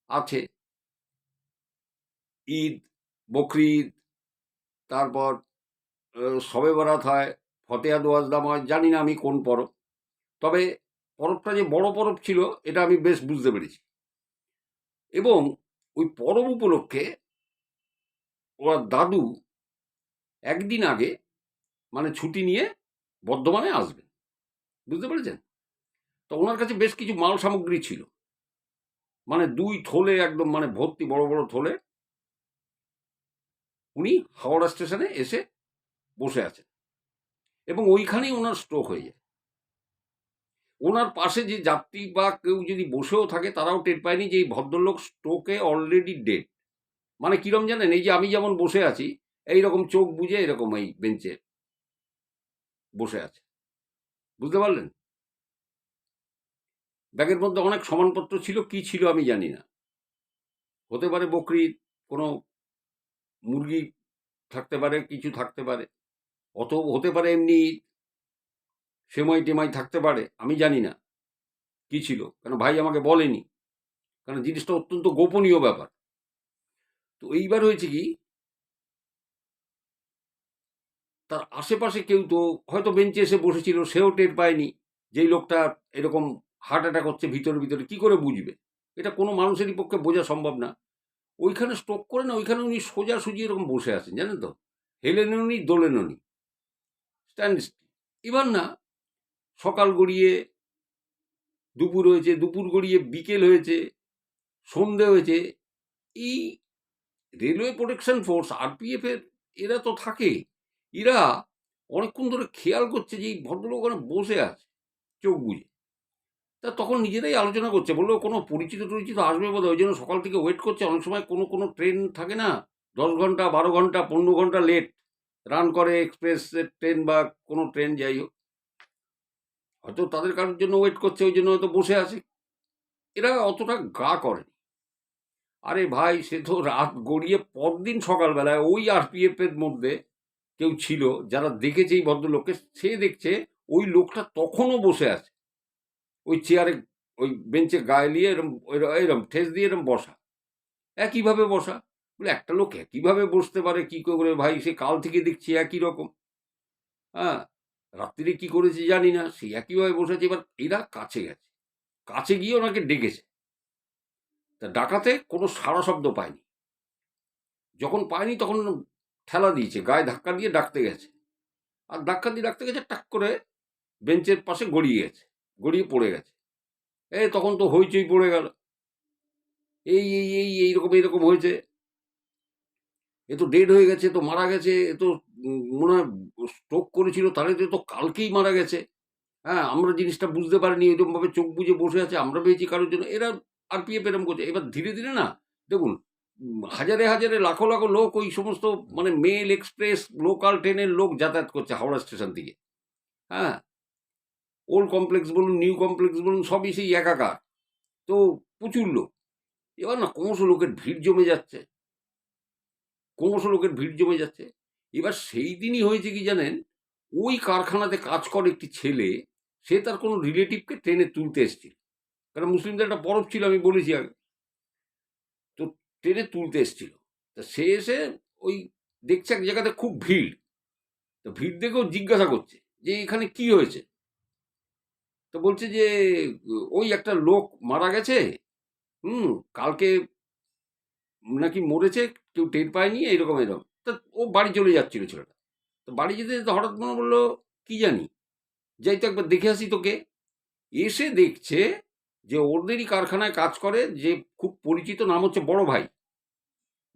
[SPEAKER 1] আছে ঈদ, বকরি ঈদ, তারপর শবে বরাত হয়, ফতেয়া দোয়াজদাম হয়, জানি না আমি কোন পরব। তবে পরবটা যে বড় পরব ছিল এটা আমি বেশ বুঝতে পেরেছি। এবং ওই পরব উপলক্ষে ওরা দাদু একদিন আগে মানে ছুটি নিয়ে বর্ধমানে আসবেন, বুঝতে পেরেছেন? তো ওনার কাছে বেশ কিছু মাল সামগ্রী ছিল, মানে 2 থলে একদম মানে ভর্তি বড় বড় থলে। উনি হাওড়া স্টেশনে এসে বসে আছেন এবং ওইখানেই ওনার স্ট্রোক হয়ে যায়। ওনার পাশে যে যাত্রী বা কেউ যদি বসেও থাকে তারাও টের পায়নি যে এই ভদ্রলোক স্ট্রোকে অলরেডি ডেড। মানে কিরম জানেন, এই যে আমি যেমন বসে আছি এইরকম চোখ বুজে এরকম এই বেঞ্চে বসে আছে, বুঝতে পারলেন? ব্যাগের মধ্যে অনেক সমানপত্র ছিল, কি ছিল আমি জানি না। হতে পারে বকরিদ, কোনো মুরগি থাকতে পারে, কিছু থাকতে পারে, অত হতে পারে এমনি সেমাই টেমাই থাকতে পারে, আমি জানি না কি ছিল, কারণ ভাই আমাকে বলেনি, কারণ জিনিসটা অত্যন্ত গোপনীয় ব্যাপার। তো এইবার হয়েছে কি, তার আশেপাশে কেউ তো হয়তো বেঞ্চে এসে বসেছিল, সেও টের পায়নি যেই লোকটা এরকম হার্ট অ্যাটাক হচ্ছে ভিতরে ভিতরে, কি করে বুঝবে? এটা কোনো মানুষেরই পক্ষে বোঝা সম্ভব না। ওইখানে স্ট্রোক করে না, ওইখানে উনি সোজাসুজি এরকম বসে আছেন, জানেন তো, হেলেননি দোলেননি, স্ট্যান্ড স্টিল। এবার না, সকাল গড়িয়ে দুপুর হয়েছে, দুপুর গড়িয়ে বিকেল হয়েছে, সন্ধে হয়েছে, এই রেলওয়ে প্রোটেকশন ফোর্স আরপিএফ এর এরা তো থাকে, এরা অনেকক্ষণ ধরে খেয়াল করছে যে এই ভদ্রলোক ওখানে বসে আছে চোখ বুঝে। তা তখন নিজেরাই আলোচনা করছে, বললো কোনো পরিচিত টরিচিত আসবে বোধ হয়, ওই জন্য সকাল থেকে ওয়েট করছে। অনেক সময় কোনো কোনো ট্রেন থাকে না, 10 ঘন্টা 12 ঘন্টা 15 ঘন্টা লেট রান করে, এক্সপ্রেস ট্রেন বা কোনো ট্রেন, যাই হোক, হয়তো তাদের কারোর জন্য ওয়েট করছে, ওই জন্য হয়তো বসে আছে। এরা অতটা গা করেনি। আরে ভাই, সে তো রাত গড়িয়ে পরদিন সকালবেলায় ওই আরপিএফ এর মধ্যে কেউ ছিল যারা দেখেছে এই ভদ্রলোককে, সে দেখছে ওই লোকটা তখনও বসে আছে ওই চেয়ারে, ওই বেঞ্চে গায়ে নিয়ে এরম এরম ঠেস দিয়ে এরম বসা, একইভাবে বসা। বলে একটা লোক একইভাবে বসতে পারে কি করে ভাই? সে কাল থেকে দেখছি একই রকম। হ্যাঁ, রাত্রিরে কি করেছে জানি না, সে একইভাবে বসেছে। এবার এরা কাছে গেছে, কাছে গিয়ে ওনাকে ডেকেছে। তা ডাকাতে কোনো সাড়া শব্দ পায়নি। যখন পায়নি তখন ঠেলা দিয়েছে, গায়ে ধাক্কা দিয়ে ডাকতে গেছে। আর ধাক্কা দিয়ে ডাকতে গেছে, টাক করে বেঞ্চের পাশে গড়িয়ে গেছে, গড়িয়ে পড়ে গেছে। তখন তো হইচই পড়ে গেল, এইরকম এইরকম হয়েছে, এ তো ডেড হয়ে গেছে, তো মারা গেছে, এ তো মনে হয় স্ট্রোক করেছিল, তাহলে তো কালকেই মারা গেছে। হ্যাঁ, আমরা জিনিসটা বুঝতে পারিনি, এরকম ভাবে চোখ বুঝে বসে আছে, আমরা পেয়েছি কারোর জন্য। এরা আরপিএফ এরম করছে। এবার ধীরে ধীরে না, দেখুন, হাজারে হাজারে লাখো লাখো লোক ওই সমস্ত মানে মেল এক্সপ্রেস লোকাল ট্রেনের লোক যাতায়াত করছে হাওড়া স্টেশন থেকে। হ্যাঁ, ওল্ড কমপ্লেক্স বলুন, নিউ কমপ্লেক্স বলুন, সবই সেই একাকার। তো প্রচুর লোক। এবার না ক্রমশ লোকের ভিড় জমে যাচ্ছে, ক্রমশ লোকের ভিড় জমে যাচ্ছে। এবার সেই দিনই হয়েছে কি জানেন, ওই কারখানাতে কাজ করে একটি ছেলে, সে তার কোনো রিলেটিভকে ট্রেনে তুলতে এসেছিল, কারণ মুসলিমদের একটা পরব ছিল, আমি বলেছি আগে। তো ট্রেনে তুলতে এসেছিল, তা সে এসে ওই দেখছে এক জায়গাতে খুব ভিড়। তো ভিড় দেখেও জিজ্ঞাসা করছে যে এখানে কি হয়েছে। তো বলছে যে ওই একটা লোক মারা গেছে, কালকে নাকি মরেছে, কেউ টের পায়নি, এইরকম এরকম। তা ও বাড়ি চলে যাচ্ছিল ছেলেটা। তো বাড়ি যেতে যেতে হঠাৎ মনে বললো, কি জানি, যাই তো একবার দেখে আসি তোকে। এসে দেখছে যে ওদেরই কারখানায় কাজ করে যে খুব পরিচিত নাম হচ্ছে বড় ভাই,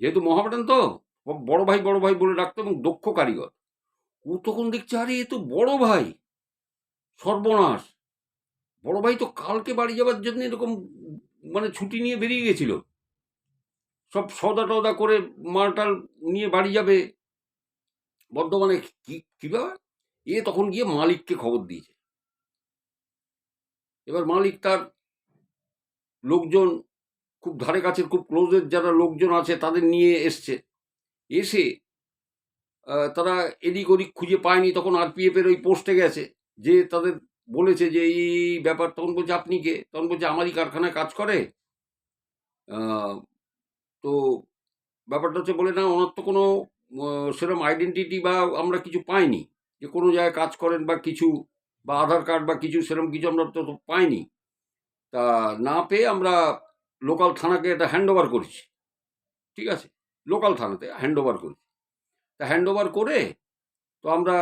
[SPEAKER 1] যেহেতু মহামেডান তো বড় ভাই বলে ডাকতো, এবং দক্ষ কারিগর। ও তখন দেখছে, আরে এ তো বড় ভাই, সর্বনাশ, বড় ভাই তো কালকে বাড়ি যাওয়ার জন্য এরকম মানে ছুটি নিয়ে বেরিয়ে গেছিল, সব সদা টদা করে মালটাল নিয়ে বাড়ি যাবে বর্ধমানে। কি কি ব্যাপার? তখন গিয়ে মালিককে খবর দিয়েছে। এবার মালিক তার লোকজন, খুব ধারে কাছের খুব ক্লোজের যারা লোকজন আছে তাদের নিয়ে এসছে। এসে তারা এদিক ওদিক খুঁজে পায়নি, তখন আরপিএফ এর ওই পোস্টে গেছে, যে তাদের বলেছে যে এই ব্যাপার। তখন বলছে আপনি কে? তখন বলছে আমারই কারখানায় কাজ করে। তো ব্যাপারটা হচ্ছে, বলে না ওনার তো কোনো সেরকম আইডেন্টিটি বা আমরা কিছু পাইনি, যে কোনো জায়গায় কাজ করেন বা কিছু, বা আধার কার্ড বা কিছু সেরকম কিছু আমরা তো পাইনি। তা না পেয়ে আমরা লোকাল থানাকে এটা হ্যান্ড ওভার করেছি। ঠিক আছে, লোকাল থানাতে হ্যান্ড ওভার করেছি। তা হ্যান্ড ওভার করে তো আমরা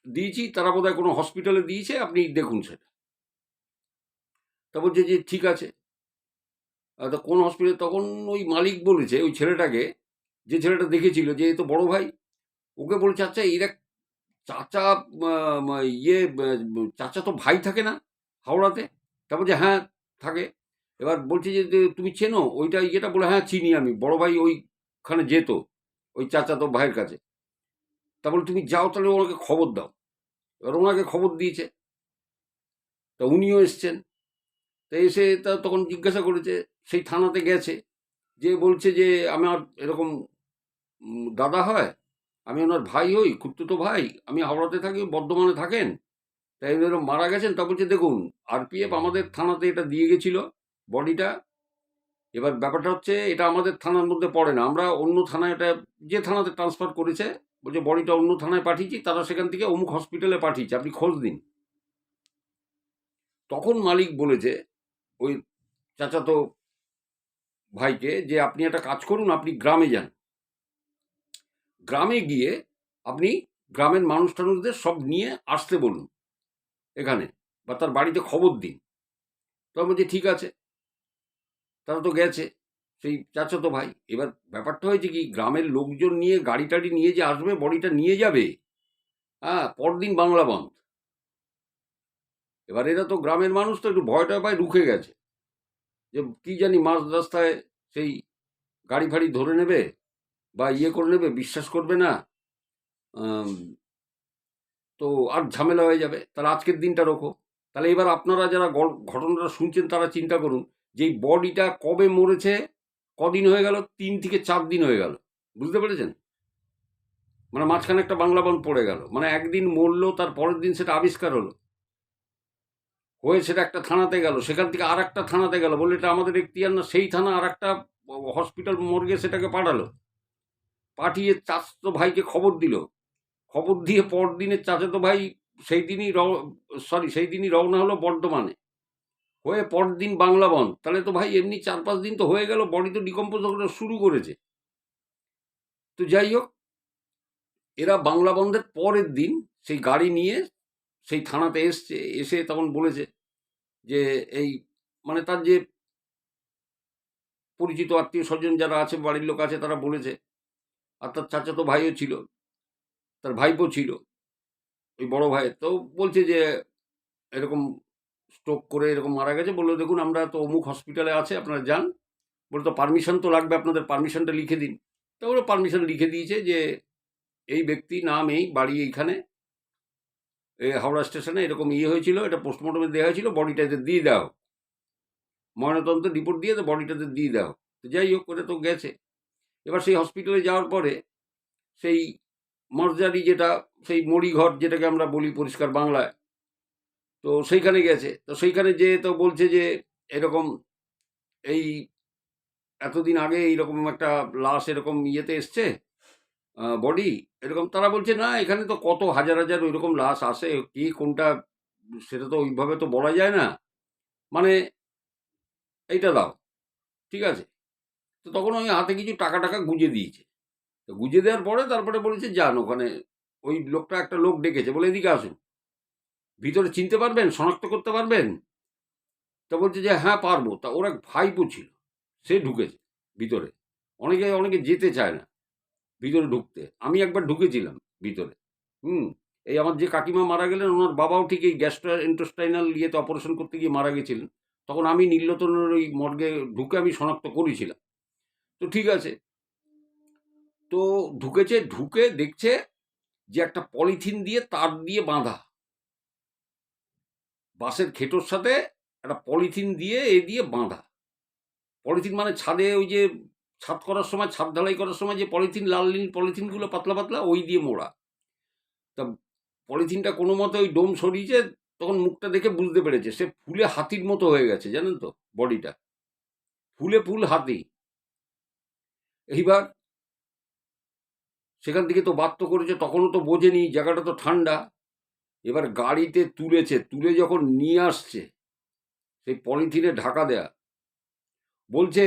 [SPEAKER 1] দিয়েছি, তারা বোধহয় কোনো হসপিটালে দিয়েছে, আপনি দেখুন সেটা। তা বলছে যে ঠিক আছে। তা কোন হসপিটাল? তখন ওই মালিক বলেছে ওই ছেলেটাকে, যে ছেলেটা দেখেছিল যে এ তো বড় ভাই, ওকে বলছে আচ্ছা এরা চাচা, চাচা তো ভাই থাকে না হাওড়াতে? তা বলছে হ্যাঁ থাকে। এবার বলছে যে তুমি চেনো ওইটা ইয়েটা? বলে হ্যাঁ চিনি, আমি বড় ভাই ওইখানে যেত ওই চাচা তো ভাইয়ের কাছে। তা বলে তুমি যাও তাহলে ওনাকে খবর দাও। এবার ওনাকে খবর দিয়েছে, তা উনিও এসছেন। তা এসে তা তখন জিজ্ঞাসা করেছে, সেই থানাতে গেছে, যে বলছে যে আমার এরকম দাদা হয়, আমি ওনার ভাই হই, খুড়তুতো ভাই, আমি হাওড়াতে থাকি, বর্ধমানে থাকেন, তাই এরকম মারা গেছেন। তা বলছে দেখুন আরপিএফ আমাদের থানাতে এটা দিয়ে গেছিল বডিটা। এবার ব্যাপারটা হচ্ছে এটা আমাদের থানার মধ্যে পড়ে না, আমরা অন্য থানায় এটা যে থানাতে ট্রান্সফার করেছে, বলছে বডিটা অন্য থানায় পাঠিয়েছি, তারা সেখান থেকে অমুক হসপিটালে পাঠিয়েছে, আপনি খোঁজ দিন। তখন মালিক বলেছে ওই চাচাতো ভাইকে যে আপনি একটা কাজ করুন, আপনি গ্রামে যান, গ্রামে গিয়ে আপনি গ্রামের মানুষ টানুষদের সব নিয়ে আসতে বলুন এখানে, বা তার বাড়িতে খবর দিন। তো আমি বলছি ঠিক আছে, তারা তো গেছে সেই চাচাতো ভাই। এবার ব্যাপারটা হয়েছে কি, গ্রামের লোকজন নিয়ে গাড়ি টাড়ি নিয়ে যে আসবে, বডিটা নিয়ে যাবে, হ্যাঁ, পরদিন বাংলা বন্ধ। এবার এরা তো গ্রামের মানুষ, তো একটু ভয়টা পায়, রুখে গেছে যে কি জানি মাঝ রাস্তায় সেই গাড়ি ফাড়ি ধরে নেবে বা ইয়ে করে নেবে, বিশ্বাস করবে না, আম, তো আর ঝামেলা হয়ে যাবে। তাহলে আজকের দিনটা রোখো। তাহলে এবার আপনারা যারা ঘটনাটা শুনছেন তারা চিন্তা করুন যে এই বডিটা কবে মরেছে, কদিন হয়ে গেল, 3 থেকে 4 দিন হয়ে গেল, বুঝতে পেরেছেন? মানে মাঝখানে একটা বাংলা বন পড়ে গেল, মানে একদিন মরলো, তার পরের দিন সেটা আবিষ্কার হলো, হয়ে সেটা একটা থানাতে গেল, সেখান থেকে আর একটা থানাতে গেল, বলে এটা আমাদের এখতিয়ার না, সেই থানা আর একটা হসপিটাল মর্গে সেটাকে পাঠালো, পাঠিয়ে চাচাতো ভাইকে খবর দিল, খবর দিয়ে পরদিনের চাচাতো ভাই সেই দিনই সেই দিনই রওনা হলো বর্ধমানে, হয়ে পরদিন বাংলা বন্ধ। তাহলে তো ভাই এমনি 4-5 দিন তো হয়ে গেল, বডি তো ডিকম্পোজ শুরু করেছে। তো যাই হোক, এরা বাংলা বন্ধের পরের দিন সেই গাড়ি নিয়ে সেই থানাতে এসছে, এসে তখন বলেছে যে এই মানে তার যে পরিচিত আত্মীয় স্বজন যারা আছে, বাড়ির লোক আছে, তারা বলেছে, আর তার চাচাতো ভাইও ছিল, তার ভাইপো ছিল, ওই বড় ভাই, তো বলছে যে এরকম স্ট্রোক করে এরকম মারা গেছে। বললো দেখুন আমরা তো অমুক হসপিটালে আছে, আপনারা যান। বলে তো পারমিশন তো লাগবে, আপনাদের পারমিশনটা লিখে দিন। তো ওরা পারমিশন লিখে দিয়েছে যে এই ব্যক্তি নাম, এই বাড়ি এইখানে, এই হাওড়া স্টেশনে এরকম ইয়ে হয়েছিল, এটা পোস্টমর্টমে দেওয়া হয়েছিল, বডিটা এদের দিয়ে দাও, ময়নাতদন্ত রিপোর্ট দিয়ে তো বডিটাতে দিয়ে দাও। তো যাই হোক, ওটা তো গেছে। এবার সেই হসপিটালে যাওয়ার পরে সেই মর্জারি, যেটা সেই মরিঘর যেটাকে আমরা বলি পরিষ্কার বাংলায়, তো সেইখানে গেছে। তো সেইখানে যে তো বলছে যে এরকম এই এতদিন আগে এইরকম একটা লাশ এরকম ইয়েতে এসছে, বডি এরকম। তারা বলছে না, এখানে তো কত হাজার হাজার ওইরকম লাশ আসে, কি কোনটা সেটা তো ওইভাবে তো বলা যায় না, মানে এইটা দাও, ঠিক আছে। তো তখন ওই হাতে কিছু টাকা টাকা গুঁজে দিয়েছে। তো গুঁজে দেওয়ার পরে তারপরে বলেছে যান ওখানে, ওই লোকটা একটা লোক ডেকেছে, বলে এদিকে আসুন, ভিতরে চিনতে পারবেন, শনাক্ত করতে পারবেন? তা বলছে যে হ্যাঁ পারবো। তা ওর এক ভাইপো ছিল, সে ঢুকেছে ভিতরে। অনেকে অনেকে যেতে চায় না ভিতরে ঢুকতে, আমি একবার ঢুকেছিলাম ভিতরে। হুম। এই আমার যে কাকিমা মারা গেলেন, ওনার বাবাও ঠিক এই গ্যাস্ট্রো ইন্টেস্টাইনাল ইয়েতে অপারেশন করতে গিয়ে মারা গেছিলেন। তখন আমি নীলরতনের ওই মর্গে ঢুকে আমি শনাক্ত করেছিলাম। তো ঠিক আছে, তো ঢুকেছে, ঢুকে দেখছে যে একটা পলিথিন দিয়ে তার দিয়ে বাঁধা, বাঁশের খেটোর সাথে একটা পলিথিন দিয়ে এ দিয়ে বাঁধা। পলিথিন মানে ছাদে ওই যে ছাদ করার সময়, ছাদ ঢালাই করার সময় যে পলিথিন, লাল নীল পলিথিনগুলো পাতলা পাতলা, ওই দিয়ে মোড়া। তা পলিথিনটা কোনো মতে ওই ডোম সরিয়েছে, তখন মুখটা দেখে বুঝতে পেরেছে সে ফুলে হাতির মতো হয়ে গেছে, জানেন তো, বডিটা ফুলে ফুল হাতি। এইবার সেখান থেকে তো বাধ্য করেছে, তখনও তো বোঝেনি, জায়গাটা তো ঠান্ডা। এবার গাড়িতে তুলেছে, তুলে যখন নিয়ে আসছে সেই পলিথিনে ঢাকা দেয়া, বলছে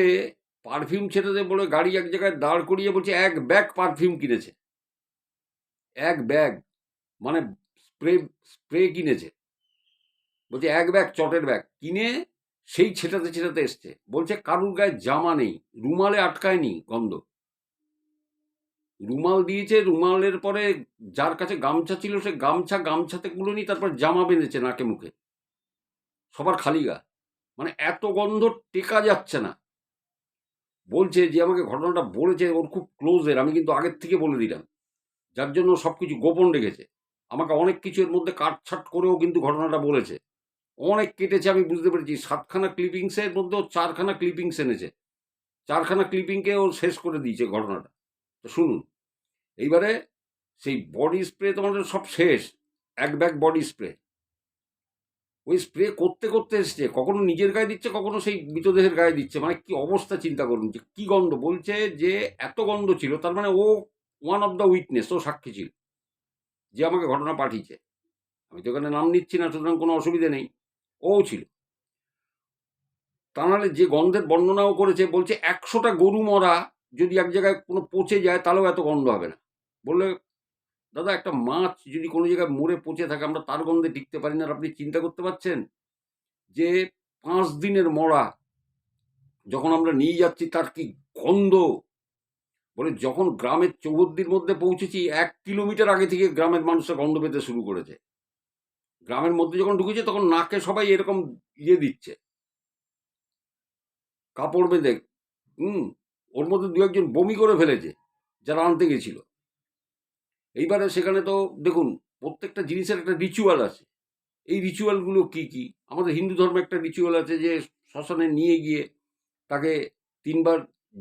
[SPEAKER 1] পারফিউম ছেটাতে বলে গাড়ি এক জায়গায় দাঁড় করিয়ে বলছে 1 ব্যাগ পারফিউম কিনেছে, 1 ব্যাগ, মানে স্প্রে স্প্রে কিনেছে। বলছে 1 ব্যাগ, চটের ব্যাগ কিনে সেই ছেটাতে ছেটাতে এসছে। বলছে কারুর গায়ে জামা নেই, রুমালে আটকায়নি গন্ধ, রুমাল দিয়েছে, রুমালের পরে যার কাছে গামছা ছিল সে গামছাতে কুলোনি, তারপর জামা বেঁধেছে নাকে মুখে, সবার খালি গা, মানে এত গন্ধ টেকা যাচ্ছে না। বলছে যে আমাকে ঘটনাটা বলেছে ওর খুব ক্লোজের, আমি কিন্তু আগের থেকে বলে দিলাম, যার জন্য সব কিছু গোপন রেখেছে। আমাকে অনেক কিছু এর মধ্যে কাটছাট করেও কিন্তু ঘটনাটা বলেছে, অনেক কেটেছে, আমি বুঝতে পেরেছি। 7খানা ক্লিপিংসের মধ্যেও 4খানা ক্লিপিংস এনেছে, 4খানা ক্লিপিংকে ও শেষ করে দিয়েছে ঘটনাটা। তো শুনুন, এইবারে সেই বডি স্প্রে তোমাদের সব শেষ, এক ব্যাগ বডি স্প্রে। ওই স্প্রে করতে করতে এসছে, কখনো নিজের গায়ে দিচ্ছে, কখনো সেই মৃতদেহের গায়ে দিচ্ছে। মানে কি অবস্থা চিন্তা করুন, যে কি গন্ধ। বলছে যে এত গন্ধ ছিল, তার মানে ও ওয়ান অফ দ্য উইটনেস, ও সাক্ষী ছিল, যে আমাকে ঘটনা পাঠিয়েছে। আমি তো এখানে নাম নিচ্ছি না, সুতরাং কোনো অসুবিধে নেই, ও ছিল। তা নাহলে যে গন্ধের বর্ণনাও করেছে, বলছে 100টা গরু মরা যদি এক জায়গায় কোনো পচে যায়, তাহলেও এত গন্ধ হবে না। বললে দাদা, একটা মাছ যদি কোনো জায়গায় মরে পচে থাকে, আমরা তার গন্ধে টিকতে পারি না। আর আপনি চিন্তা করতে পারছেন যে 5 দিনের মরা যখন আমরা নিয়ে যাচ্ছি, তার কি গন্ধ। বলে যখন গ্রামের চৌহদ্দির মধ্যে পৌঁছেছি, 1 কিলোমিটার আগে থেকে গ্রামের মানুষরা গন্ধ পেতে শুরু করেছে। গ্রামের মধ্যে যখন ঢুকেছে, তখন নাকে সবাই এরকম দিচ্ছে, কাপড় বেঁধে। ওর মধ্যে 2-1 জন বমি করে ফেলেছে, যারা আনতে গেছিল। এইবারে সেখানে তো দেখুন, প্রত্যেকটা জিনিসের একটা রিচুয়াল আছে। এই রিচুয়ালগুলো কি কি? আমাদের হিন্দু ধর্মে একটা রিচুয়াল আছে যে শ্মশানে নিয়ে গিয়ে তাকে 3বার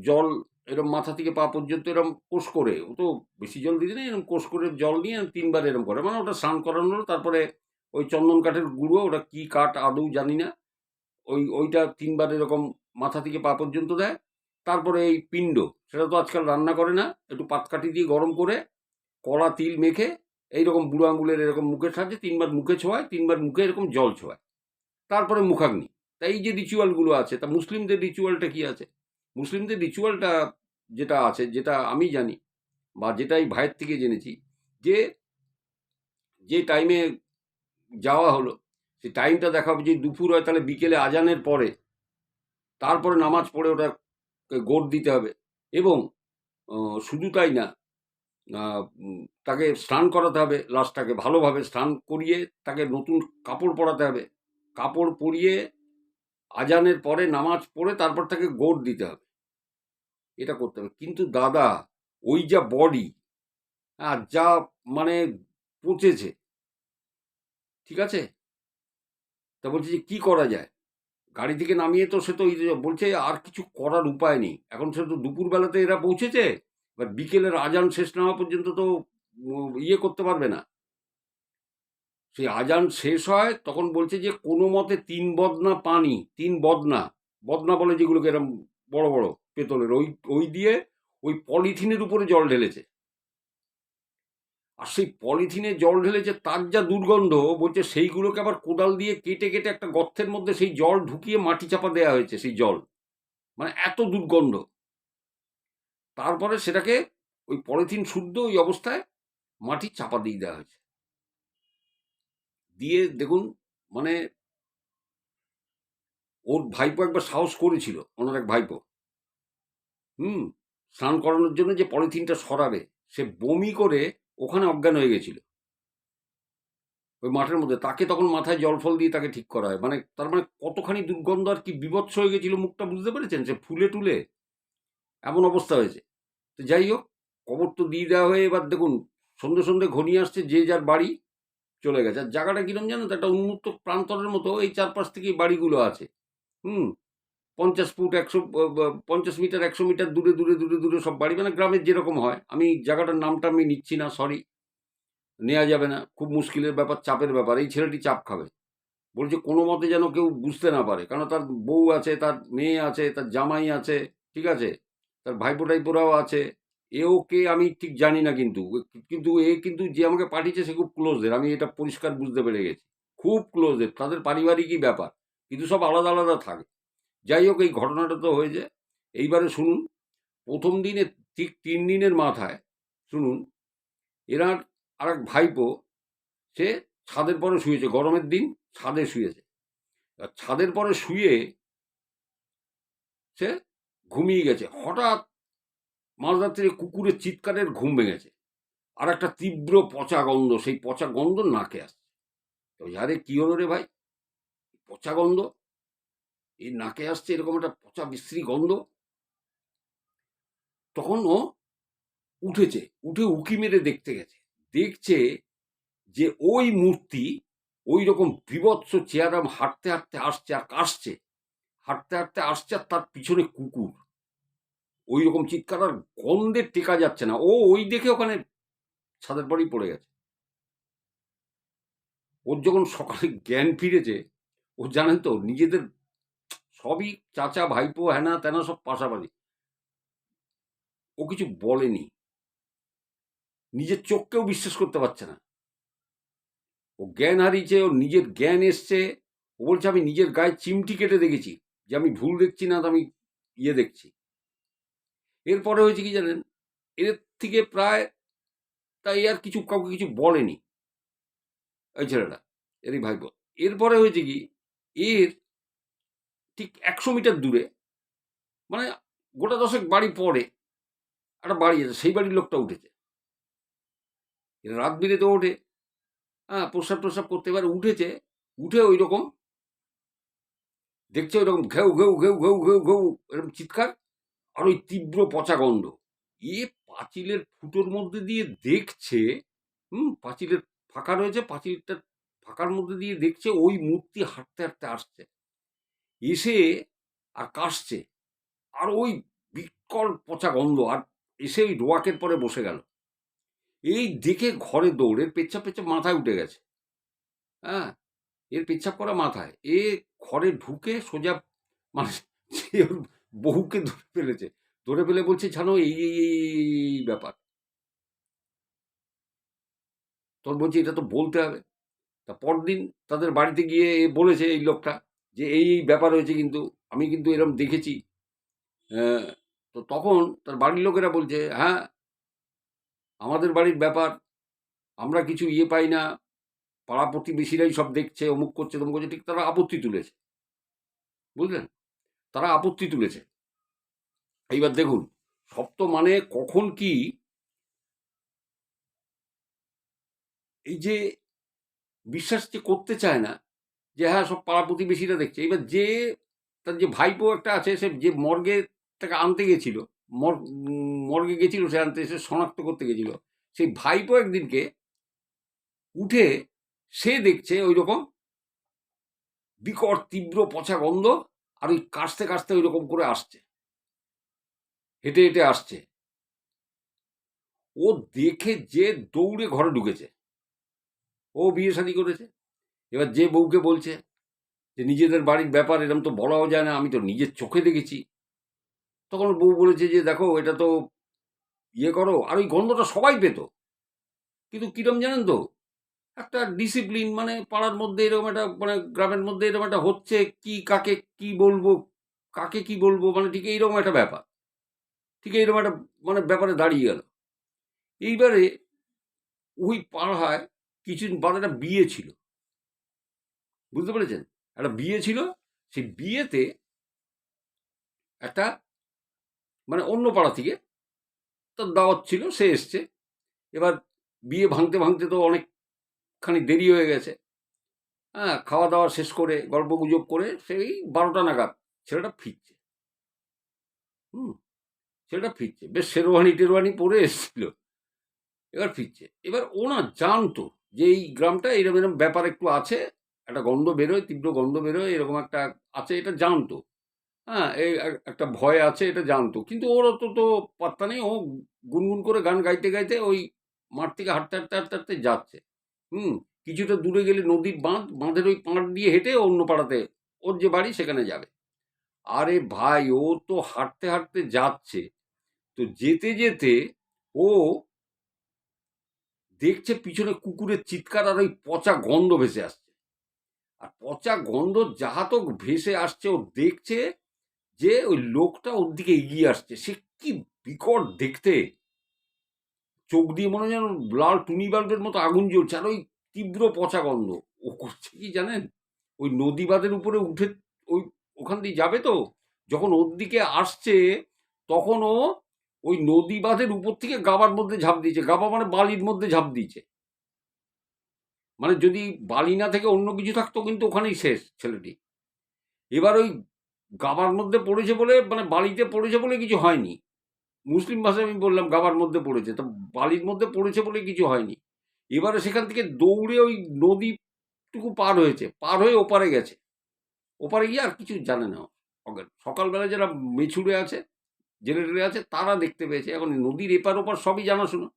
[SPEAKER 1] জল এরম মাথা থেকে পা পর্যন্ত এরম কোষ করে, ও তো বেশি জল দিতে নেই, এরম কোষ করে জল নিয়ে 3বার এরম করে, মানে ওটা স্নান করানোর। তারপরে ওই চন্দন কাঠের গুঁড়ো, ওটা কি কাঠ আদৌ জানি না, ওইটা 3বার এরকম মাথা থেকে পা পর্যন্ত দেয়। তারপরে এই পিণ্ড, সেটা তো আজকাল রান্না করে না, একটু পাতকাঠি দিয়ে গরম করে কড়া তিল মেখে এইরকম বুড়ো আঙুলের এরকম মুখের সাহায্যে 3বার মুখে ছোঁয়ায়, 3বার মুখে এরকম জল ছোঁয়ায়, তারপরে মুখাগ্নি। তাই এই যে রিচুয়ালগুলো আছে, তা মুসলিমদের রিচুয়ালটা কি আছে? মুসলিমদের রিচুয়ালটা যেটা আছে, যেটা আমি জানি বা যেটা এই ভাইয়ের থেকে জেনেছি, যে যে টাইমে যাওয়া হলো, সেই টাইমটা দেখা হবে, যে দুপুর হয়, তাহলে বিকেলে আজানের পরে, তারপরে নামাজ পড়ে ওটা গোট দিতে হবে। এবং শুধু তাই না, তাকে স্নান করাতে হবে, লাশটাকে ভালোভাবে স্নান করিয়ে তাকে নতুন কাপড় পরাতে হবে। কাপড় পরিয়ে আজানের পরে নামাজ পড়ে তারপর তাকে গোট দিতে হবে, এটা করতে হবে। কিন্তু দাদা, ওই যা বডি, আর যা মানে পচেছে, ঠিক আছে। তা বলছে যে কি করা যায়, গাড়ি থেকে নামিয়ে তো সে তো বলছে আর কিছু করার উপায় নেই। এখন সে তো দুপুরবেলাতে এরা পৌঁছেছে, এবার বিকেলের আজান শেষ না হওয়া পর্যন্ত তো ইয়ে করতে পারবে না। সেই আজান শেষ হয়, তখন বলছে যে কোনো মতে 3 বদনা পানি, 3 বদনা, বদনা বলে যেগুলোকে, এরম বড় বড় পেতলের, ওই দিয়ে ওই পলিথিনের উপরে জল ঢেলেছে। আর সেই পলিথিনে জল ঢেলেছে, তার যা দুর্গন্ধ, বলছে সেইগুলোকে আবার কোদাল দিয়ে কেটে কেটে একটা গর্তের মধ্যে সেই জল ঢুকিয়ে মাটি চাপা দেওয়া হয়েছে, সেই জল, মানে এত দুর্গন্ধ। তারপরে সেটাকে ওই পলিথিন শুদ্ধ ওই অবস্থায় মাটি চাপা দিয়ে দেওয়া হয়েছে। দিয়ে দেখুন, মানে ওর ভাইপো একবার সাহস করেছিল, ওনার এক ভাইপো, স্নান করানোর জন্য যে পলিথিনটা সরাবে, সে বমি করে ওখানে অজ্ঞান হয়ে গেছিল ওই মাঠের মধ্যে। তাকে তখন মাথায় জল ফল দিয়ে তাকে ঠিক করা হয়। মানে তার মানে কতখানি দুর্গন্ধ আর কি বিভৎস হয়ে গেছিল মুখটা, বুঝতে পেরেছেন? সে ফুলে টুলে এমন অবস্থা হয়েছে। তো যাই হোক, কবর তো দিয়ে দেওয়া হয়ে, এবার দেখুন সন্ধে সন্ধে ঘনিয়ে আসছে, যে যার বাড়ি চলে গেছে। আর জায়গাটা কিরম জানো তো, একটা উন্মুক্ত প্রান্তরের মতো, এই চারপাশ থেকে বাড়িগুলো আছে। 50 ফুট 50 মিটার 100 মিটার দূরে দূরে দূরে দূরে সব বাড়ি, মানে গ্রামের যেরকম হয়। আমি জায়গাটার নামটা আমি নিচ্ছি না, সরি, নেওয়া যাবে না, খুব মুশকিলের ব্যাপার, চাপের ব্যাপার। এই ছেলেটি চাপ খাবে, বলছে কোনো মতে যেন কেউ বুঝতে না পারে, কারণ তার বউ আছে, তার মেয়ে আছে, তার জামাই আছে, ঠিক আছে, তার ভাইপো টাইপোরাও আছে। এও কে আমি ঠিক জানি না, কিন্তু কিন্তু এ কিন্তু যে আমাকে পাঠিয়েছে সে খুব ক্লোজের, আমি এটা পরিষ্কার বুঝতে পেরে গেছি, খুব ক্লোজের, তাদের পারিবারিকই ব্যাপার, কিন্তু সব আলাদা আলাদা থাকে। যাই হোক, এই ঘটনাটা তো হয়েছে। এইবারে শুনুন, প্রথম দিনে ঠিক 3 দিনের মাথায় শুনুন, এনার আর এক ভাইপো, সে ছাদের পরে শুয়েছে, গরমের দিন ছাদে শুয়েছে। ছাদের পরে শুয়ে সে ঘুমিয়ে গেছে। হঠাৎ মাঝরাত্রে কুকুরের চিৎকারের ঘুম ভেঙেছে, আর একটা তীব্র পচা গন্ধ, সেই পচা গন্ধ নাকে আসছে। তো আরে কি হলো রে ভাই, পচা গন্ধ এই নাকে আসছে, এরকম একটা পচা বিশ্রী গন্ধ। তখন ও উঠেছে, উঠে উকি মেরে দেখতে গেছে, দেখছে যে ওই মূর্তি ওই রকম বিভৎস চেহারা হাঁটতে হাঁটতে আসছে আর কাশছে, হাঁটতে হাঁটতে আসছে, আর তার পিছনে কুকুর। ওই রকম চিৎকার, আর গন্ধে টেকা যাচ্ছে না। ও ওই দেখে ওখানে ছাদের পরেই পড়ে গেছে। ওর যখন সকালে জ্ঞান ফিরেছে, ও জানেন তো নিজেদের সবই চাচা ভাইপো হ্যানা ত্যানা সব পাশাপাশি, ও কিছু বলেনি, নিজের চোখকেও বিশ্বাস করতে পারছে না। ও জ্ঞান হারিয়েছে, ওর নিজের জ্ঞান এসছে। ও বলছে আমি নিজের গায়ে চিমটি কেটে দেখেছি, যে আমি ভুল দেখছি না, আমি দেখছি। এরপরে হয়েছে কি জানেন, এর থেকে প্রায় তাই আর কিছু কাউকে কিছু বলেনি ওই ছেলেটা, এরই ভাইপো। এরপরে হয়েছে কি, এর ঠিক 100 মিটার দূরে, মানে গোটা 10 বাড়ি পরে একটা বাড়ি আছে, সেই বাড়ির লোকটা উঠেছে। রাত বিরেতে ওঠে, হ্যাঁ, প্রস্রাব প্রস্রাব করতে পারে, উঠেছে, উঠে ওই রকম দেখছে, ওই রকম ঘেউ ঘেউ ঘেউ ঘেউ ঘেউ ঘেউ এরকম চিৎকার, আর ওই তীব্র পচা গন্ধ। এ পাঁচিলের ফুটোর মধ্যে দিয়ে দেখছে, পাঁচিলের ফাঁকা রয়েছে, পাঁচিলটা ফাঁকার মধ্যে দিয়ে দেখছে ওই মূর্তি হাঁটতে হাঁটতে আসছে, এসে আর কাশছে, আর ওই বিকল পচা গন্ধ, আর এসে ওই রোয়াকের পরে বসে গেল। এই দেখে ঘরে দৌড়, এর পেচ্ছাপ পেচ্ছাপ মাথায় উঠে গেছে, হ্যাঁ, এর পেচ্ছাপ করা মাথায়। এ ঘরে ঢুকে সোজা, মানে সে ওর বহুকে ধরে ফেলেছে, ধরে ফেলে বলছে জানো এই এই এই ব্যাপার। তোর বলছি এটা তো বলতে হবে। তা পরদিন তাদের বাড়িতে গিয়ে এ বলেছে এই লোকটা, যে এই ব্যাপার হয়েছে, কিন্তু আমি কিন্তু এরকম দেখেছি। তো তখন তার বাড়ির লোকেরা বলছে হ্যাঁ, আমাদের বাড়ির ব্যাপার, আমরা কিছু পাই না, পাড়া প্রতিবেশীরাই সব দেখছে, অমুক করছে তমুক করছে। ঠিক তারা আপত্তি তুলেছে, বুঝলেন, তারা আপত্তি তুলেছে। এইবার দেখুন, সব তো মানে কখন কি, এই যে বিশ্বাস যে করতে চায় না, যে হ্যাঁ সব পাড়া প্রতিবেশীরা দেখছে। এবার যে তার যে ভাইপো একটা আছে, সে যে মর্গে তাকে আনতে গেছিল, মর্গে গেছিল, সে আনতে, সে শনাক্ত করতে গেছিল, সেই ভাইপো একদিনকে উঠে সে দেখছে ওই রকম বিকট তীব্র পচা গন্ধ, আর ওই কাশতে কাশতে ওই রকম করে আসছে, হেঁটে হেঁটে আসছে। ও দেখে যে দৌড়ে ঘরে ঢুকেছে, ও বিয়ে শাদী করেছে। এবার যে বউকে বলছে যে নিজেদের বাড়ির ব্যাপার, এরকম তো বলাও যায় না, আমি তো নিজের চোখে দেখেছি। তখন বউ বলেছে যে দেখো এটা তো করো, আর ওই গন্ধটা সবাই পেত, কিন্তু কিরম জানেন তো, একটা ডিসিপ্লিন, মানে পাড়ার মধ্যে এরকম একটা, মানে গ্রামের মধ্যে এরকম একটা হচ্ছে, কি কাকে কি বলবো, কাকে কি বলবো, মানে ঠিক এইরকম একটা ব্যাপার, ঠিক এইরকম একটা মানে ব্যাপারে দাঁড়িয়ে গেল। এইবারে ওই পাড়ায় কিছুদিন বাদে একটা বিয়ে ছিল, বুঝতে পেরেছেন, একটা বিয়ে ছিল। সেই বিয়েতে একটা, মানে অন্য পাড়া থেকে তার দাওয়াত ছিল, সে এসছে। এবার বিয়ে ভাঙতে ভাঙতে তো অনেকখানি দেরি হয়ে গেছে, হ্যাঁ, খাওয়া দাওয়া শেষ করে গল্প গুজব করে সেই 12টা নাগাদ ছেলেটা ফিরছে। ছেলেটা ফিরছে, বেশ শেরওয়ানি টেরওয়ানি পরে এসেছিল, এবার ফিরছে। এবার ও না জানতো যে এই গ্রামটা এরকম এরকম ব্যাপার একটু আছে, একটা গন্ধ বেরোয়, তীব্র গন্ধ বেরোয়, এরকম একটা আছে, এটা জানতো। হ্যাঁ, এই একটা ভয় আছে, এটা জানতো, কিন্তু ওর তো পাত্তা নেই। ও গুনগুন করে গান গাইতে গাইতে ওই মাঠ থেকে হাঁটতে হাঁটতে হাঁটতে হাঁটতে যাচ্ছে। হুম কিছুটা দূরে গেলে নদীর বাঁধ, বাঁধের ওই পাড় দিয়ে হেঁটে অন্য পাড়াতে ওর যে বাড়ি সেখানে যাবে। আরে ভাই, ও তো হাঁটতে হাঁটতে যাচ্ছে, তো যেতে যেতে ও দেখছে পিছনে কুকুরের চিৎকার, আর ওই পচা গন্ধ ভেসে আসছে। আর পচা গন্ধ যাহা তো ভেসে আসছে, ও দেখছে যে ওই লোকটা ওর দিকে এগিয়ে আসছে। সে কি বিকট দেখতে, চোখ দিয়ে মনে হয় যেন লাল টুনি বাল্বের মতো আগুন জ্বলছে, আর ওই তীব্র পচা গন্ধ। ও করছে কি জানেন, ওই নদী বাঁধের উপরে উঠে ওই ওখান দিয়ে যাবে, তো যখন ওর দিকে আসছে তখন ও ওই নদী বাঁধের উপর থেকে গাবার মধ্যে ঝাঁপ দিয়েছে। গাবা মানে বালির মধ্যে ঝাঁপ দিয়েছে, মানে যদি বালি না থেকে অন্য কিছু থাকতো কিন্তু ওখানেই শেষ ছেলেটি। এবার ওই গাবার মধ্যে পড়েছে বলে, মানে বালিতে পড়েছে বলে কিছু হয়নি, মুসলিম ভাষায় আমি বললাম গাবার মধ্যে পড়েছে, তো বালির মধ্যে পড়েছে বলে কিছু হয়নি। এবারে সেখান থেকে দৌড়ে ওই নদীটুকু পার হয়েছে, পার হয়ে ওপারে গেছে। ওপারে গিয়ে আর কিছু জানে না, অজ্ঞান। সকালবেলা যারা মেছুড়ে আছে জেলে টেলে আছে, তারা দেখতে পেয়েছে। এখন নদীর এপার ওপার সবই জানাশোনা,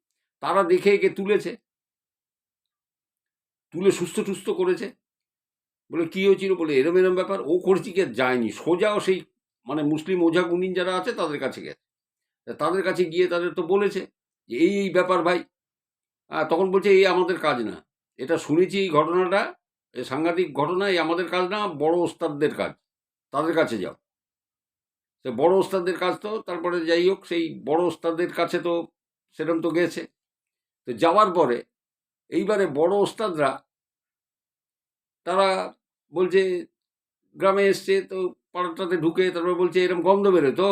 [SPEAKER 1] তারা দেখে একে তুলেছে, তুলে সুস্থ টুস্থ করেছে। বলে কি হয়েছিল, বলে এরম এরম ব্যাপার। ও করেছি কি যায়নি, সোজাও সেই মানে মুসলিম ওঝা গুনিন যারা আছে তাদের কাছে গেছে। তাদের কাছে গিয়ে তাদের তো বলেছে যে এই ব্যাপার ভাই। তখন বলছে এই আমাদের কাজ না, এটা শুনেছি এই ঘটনাটা, এই সাংঘাতিক ঘটনা, এই আমাদের কাজ না, বড় ওস্তাদদের কাজ, তাদের কাছে যাও। সে বড় ওস্তাদদের কাজ তো, তারপরে যাই হোক সেই বড় ওস্তাদদের কাছে তো সেরকম তো গেছে। তো যাওয়ার পরে এইবারে বড় ওস্তাদরা তারা বলছে গ্রামে এসছে তো পাড়াটাতে ঢুকে তারপরে বলছে এরকম গন্ধ বেরোয় তো।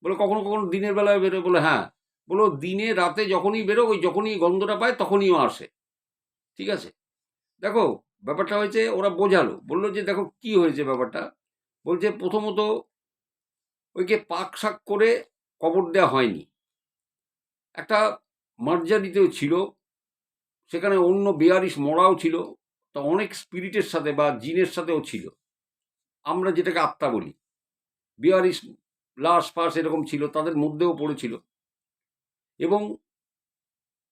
[SPEAKER 1] বলে কখনো কখনো দিনের বেলায় বেরোয়। বলে হ্যাঁ। বলো দিনে রাতে যখনই বেরো, ওই যখনই গন্ধটা পায় তখনইও আসে। ঠিক আছে, দেখো ব্যাপারটা হয়েছে, ওরা বোঝালো, বললো যে দেখো কি হয়েছে ব্যাপারটা। বলছে প্রথমত ওইকে পাক শাক করে কবর দেওয়া হয়নি, একটা মার্জারিতেও ছিল, সেখানে অন্য বেয়ারিশ মরাও ছিল, তা অনেক স্পিরিটের সাথে বা জিনের সাথেও ছিল, আমরা যেটাকে আত্মা বলি, বেয়ারিশ লাশ ফাশ এরকম ছিল, তাদের মধ্যেও পড়েছিল। এবং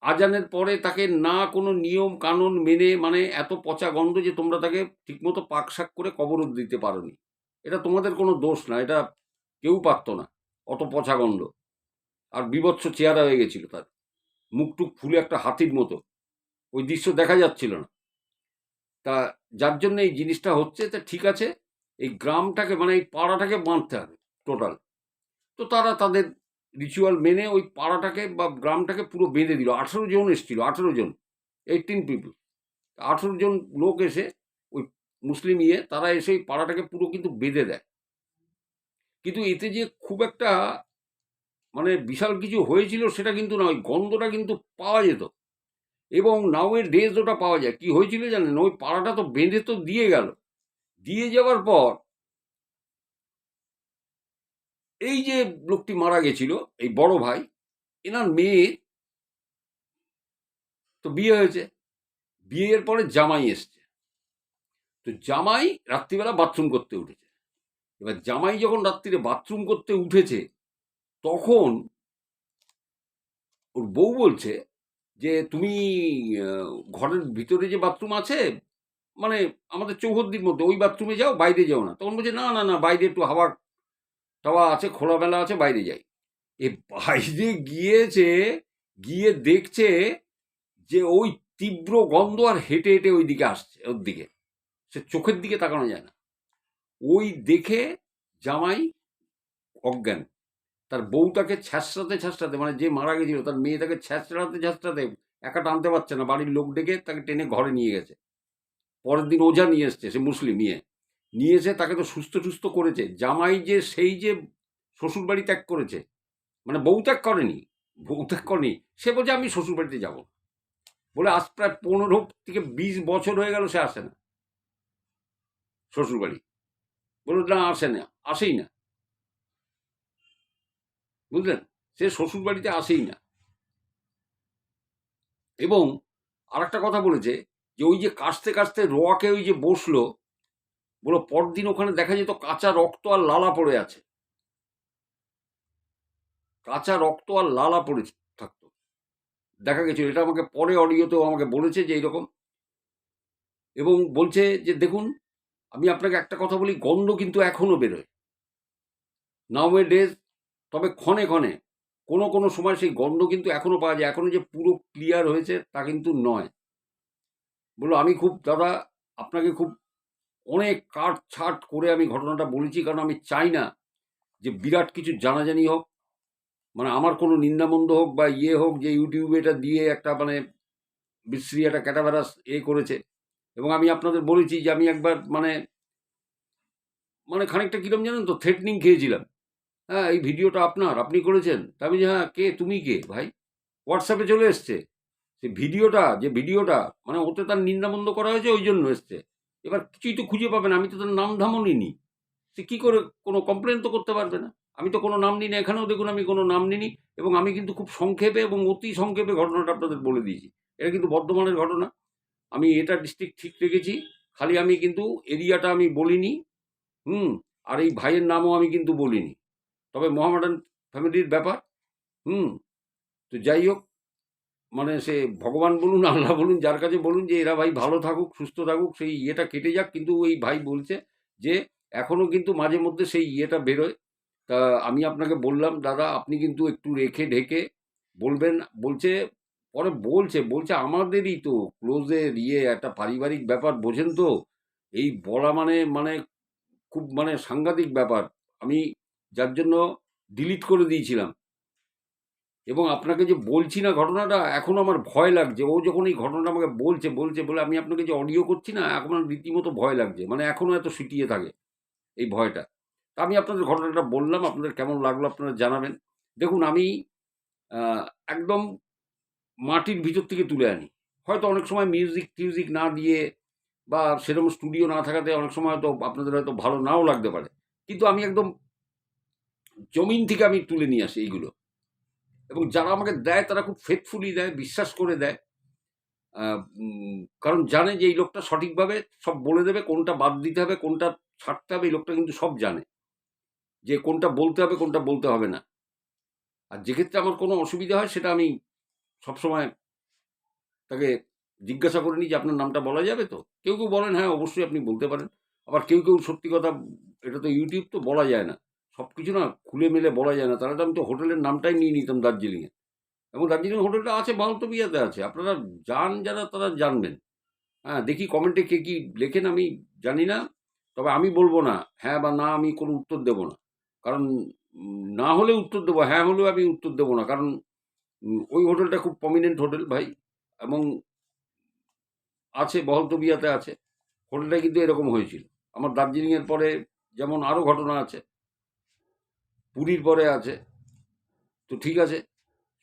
[SPEAKER 1] আজানের পরে তাকে না কোনো নিয়ম কানুন মেনে, মানে এত পচা গন্ধ যে তোমরা তাকে ঠিকমতো পাক শাক করে কবরও দিতে পারোনি। এটা তোমাদের কোনো দোষ না, এটা কেউ পারত না, অত পচা গন্ধ। আর বীভৎস চেহারা হয়ে গেছিল তার, মুখটুক ফুলে একটা হাতির মতো, ওই দৃশ্য দেখা যাচ্ছিল না। তা যার জন্য এই জিনিসটা হচ্ছে, তা ঠিক আছে এই গ্রামটাকে মানে এই পাড়াটাকে বাঁধতে হবে টোটাল। তো তারা তাদের রিচুয়াল মেনে ওই পাড়াটাকে বা গ্রামটাকে পুরো বেঁধে দিল। 18 জন এসেছিল, 18 জন, 18 পিপল, 18 জন লোক এসে ওই মুসলিম তারা এসে ওই পাড়াটাকে পুরো কিন্তু বেঁধে দেয়। কিন্তু এতে যে খুব একটা মানে বিশাল কিছু হয়েছিল সেটা কিন্তু না, ওই গন্ধটা কিন্তু পাওয়া যেত। এবং নাও এর ডেজ ওটা পাওয়া যায়। কি হয়েছিল জানেন, ওই পাড়াটা তো বেঁধে তো দিয়ে গেল, দিয়ে যাওয়ার পর এই যে লোকটি মারা গেছিল, এই বড় ভাই, এনার মেয়ে তো বিয়ে হয়েছে, বিয়ের পরে জামাই এসছে। তো জামাই রাত্রিবেলা বাথরুম করতে উঠেছে। এবার জামাই যখন রাত্রিরে বাথরুম করতে উঠেছে, তখন ওর বউ বলছে যে তুমি ঘরের ভিতরে যে বাথরুম আছে, মানে আমাদের চৌহদ্দির মধ্যে, ওই বাথরুমে যাও, বাইরে যাও না। তখন বলছে না না না, বাইরে একটু হাওয়া টাওয়া আছে, খোলামেলা আছে, বাইরে যাই। এ বাইরে গিয়েছে, গিয়ে দেখছে যে ওই তীব্র গন্ধ, আর হেঁটে হেঁটে ওই দিকে আসছে, ওর দিকে, সে চোখের দিকে তাকানো যায় না। ওই দেখে জামাই অজ্ঞান। তার বউ তাকে ছ্যাঁচড়াতে ছ্যাঁচড়াতে, মানে যে মারা গেছিল তার মেয়ে তাকে ছ্যাঁচড়াতে ছ্যাঁচড়াতে, একা টানতে পারছে না, বাড়ির লোক ডেকে তাকে টেনে ঘরে নিয়ে গেছে। পরের দিন ওঝা নিয়ে এসছে, সে মুসলিম নিয়ে এসে তাকে তো সুস্থ টুস্থ করেছে। জামাই যে সেই যে শ্বশুর বাড়ি ত্যাগ করেছে, মানে বউ ত্যাগ করেনি, বউ ত্যাগ করেনি, সে বলছে আমি শ্বশুর বাড়িতে যাবো, বলে আজ প্রায় 15 থেকে 20 বছর হয়ে গেল সে আসে না শ্বশুর বাড়ি। বলল না, আসে না, আসেই না, বুঝলেন, সে শ্বশুর বাড়িতে আসেই না। এবং আর একটা কথা বলেছে যে ওই যে কাশতে কাশতে রোয়াকে ওই যে বসলো, বলো পরদিন ওখানে দেখা যেত কাঁচা রক্ত আর লালা পড়ে আছে, কাঁচা রক্ত আর লালা পড়ে থাকতো, দেখা গেছিল। এটা আমাকে পরে অডিওতেও আমাকে বলেছে যে এইরকম। এবং বলছে যে দেখুন, আমি আপনাকে একটা কথা বলি, গন্ধ কিন্তু এখনো বেরোয় নাও এ ডেজ, তবে ক্ষণে ক্ষণে কোনো কোনো সময় সেই গন্ধ কিন্তু এখনো পাওয়া যায়। এখনো যে পুরো ক্লিয়ার হয়েছে তা কিন্তু নয়। বললো আমি খুব দাদা, আপনাকে খুব অনেক কাট ছাট করে আমি ঘটনাটা বলেছি, কারণ আমি চাই না যে বিরাট কিছু জানাজানি হোক, মানে আমার কোনো নিন্দামন্দ হোক বা হোক, যে ইউটিউবে এটা দিয়ে একটা মানে বিশ্রী একটা ক্যাটাভারাস করেছে। এবং আমি আপনাদের বলেছি যে আমি একবার মানে মানে খানিকটা কিরম জানেন তো, থ্রেটনিং খেয়েছিলাম। হ্যাঁ, এই ভিডিওটা আপনার, আপনি করেছেন। তা আমি যে হ্যাঁ, কে, তুমি কে ভাই? হোয়াটসঅ্যাপে চলে এসছে সেই ভিডিওটা, যে ভিডিওটা মানে ওতে তার নিন্দামন্দ করা হয়েছে, ওই জন্য এসছে। এবার কিছুই তো খুঁজে পাবে না, আমি তো তার নাম ধামও নিইনি, সে কী করে কোনো কমপ্লেন তো করতে পারবে না। আমি তো কোনো নাম নিই না, এখানেও দেখুন আমি কোনো নাম নিইনি। এবং আমি কিন্তু খুব সংক্ষেপে এবং অতি সংক্ষেপে ঘটনাটা আপনাদের বলে দিয়েছি। এটা কিন্তু বর্ধমানের ঘটনা, আমি এটা ডিস্ট্রিক্ট ঠিক রেখেছি, খালি আমি কিন্তু এরিয়াটা আমি বলিনি। হুম। আর এই ভাইয়ের নামও আমি কিন্তু বলিনি, তবে মোহামেডান ফ্যামিলির ব্যাপার। হুম তো যাই হোক, মানে সে ভগবান বলুন, আল্লাহ বলুন, যার কাছে বলুন যে এরা ভাই ভালো থাকুক, সুস্থ থাকুক, সেই ইয়েটা কেটে যাক। কিন্তু ওই ভাই বলছে যে এখনো কিন্তু মাঝে মধ্যে সেই ইয়েটা বেরোয়। তা আমি আপনাকে বললাম, দাদা আপনি কিন্তু একটু রেখে ঢেকে বলবেন। বলছে, পরে বলছে আমাদেরই তো ক্লোজের ইয়ে, একটা পারিবারিক ব্যাপার, বোঝেন তো? এই বলা মানে মানে খুব মানে সাংঘাতিক ব্যাপার। আমি যার জন্য ডিলিট করে দিয়েছিলাম। এবং আপনাকে যে বলছি না ঘটনাটা, এখনো আমার ভয় লাগছে। ও যখন এই ঘটনাটা আমাকে বলছে বলে আমি আপনাকে যে অডিও করছি না, এখন আমার রীতিমতো ভয় লাগছে। মানে এখনো এত সিটিয়ে থাকে এই ভয়টা। তা আমি আপনাদের ঘটনাটা বললাম, আপনাদের কেমন লাগলো আপনারা জানাবেন। দেখুন আমি আ একদম মাটির ভিতর থেকে তুলে আনি। হয়তো অনেক সময় মিউজিক না দিয়ে বা সেরকম স্টুডিও না থাকাতে অনেক সময় হয়তো আপনাদের হয়তো ভালো নাও লাগতে পারে। কিন্তু আমি একদম জমিন থেকে আমি তুলে নিয়ে আসি এইগুলো। এবং যারা আমাকে দেয় তারা খুব ফেথফুলি দেয়, বিশ্বাস করে দেয়। আ কারণ জানে যে এই লোকটা সঠিকভাবে সব বলে দেবে, কোনটা বাদ দিতে হবে, কোনটা ছাড়তে হবে। এই লোকটা কিন্তু সব জানে। যে কোনটা বলতে হবে, কোনটা বলতে হবে না। আর যেক্ষেত্রে আমার কোনো অসুবিধা হয় সেটা আমি সবসময় তাকে জিজ্ঞাসা করে নিই যে, "আপনার নামটা বলা যাবে তো?" কেউ বলেন, "হ্যাঁ, অবশ্যই আপনি বলতে পারেন।" আবার কেউ সত্যি কথা, এটা তো YouTube তো বলা যায় না। সবকিছু না খুলে মেলে বলা যায় না। তাহলে তো আমি তো হোটেলের নামটাই নিয়ে নিতাম দার্জিলিংয়ে। এবং দার্জিলিং হোটেলটা আছে বালতবিয়াতে আছে। আপনারা যান যারা তারা জানবেন। হ্যাঁ, দেখি কমেন্টে কে কি লেখেন আমি জানি না। তবে আমি বলব না হ্যাঁ বা না, আমি কোনো উত্তর দেব না। কারণ না হলে উত্তর দেব, হ্যাঁ হলেও আমি উত্তর দেব না। কারণ ওই হোটেলটা খুব প্রমিনেন্ট হোটেল ভাই। এবং আছে বহলতবিয়াতে আছে। হোটেলটা কিন্তু এরকম হয়েছিল। আমার দার্জিলিং এর পরে যেমন আরো ঘটনা আছে। পুরীর পরে আছে। তো ঠিক আছে।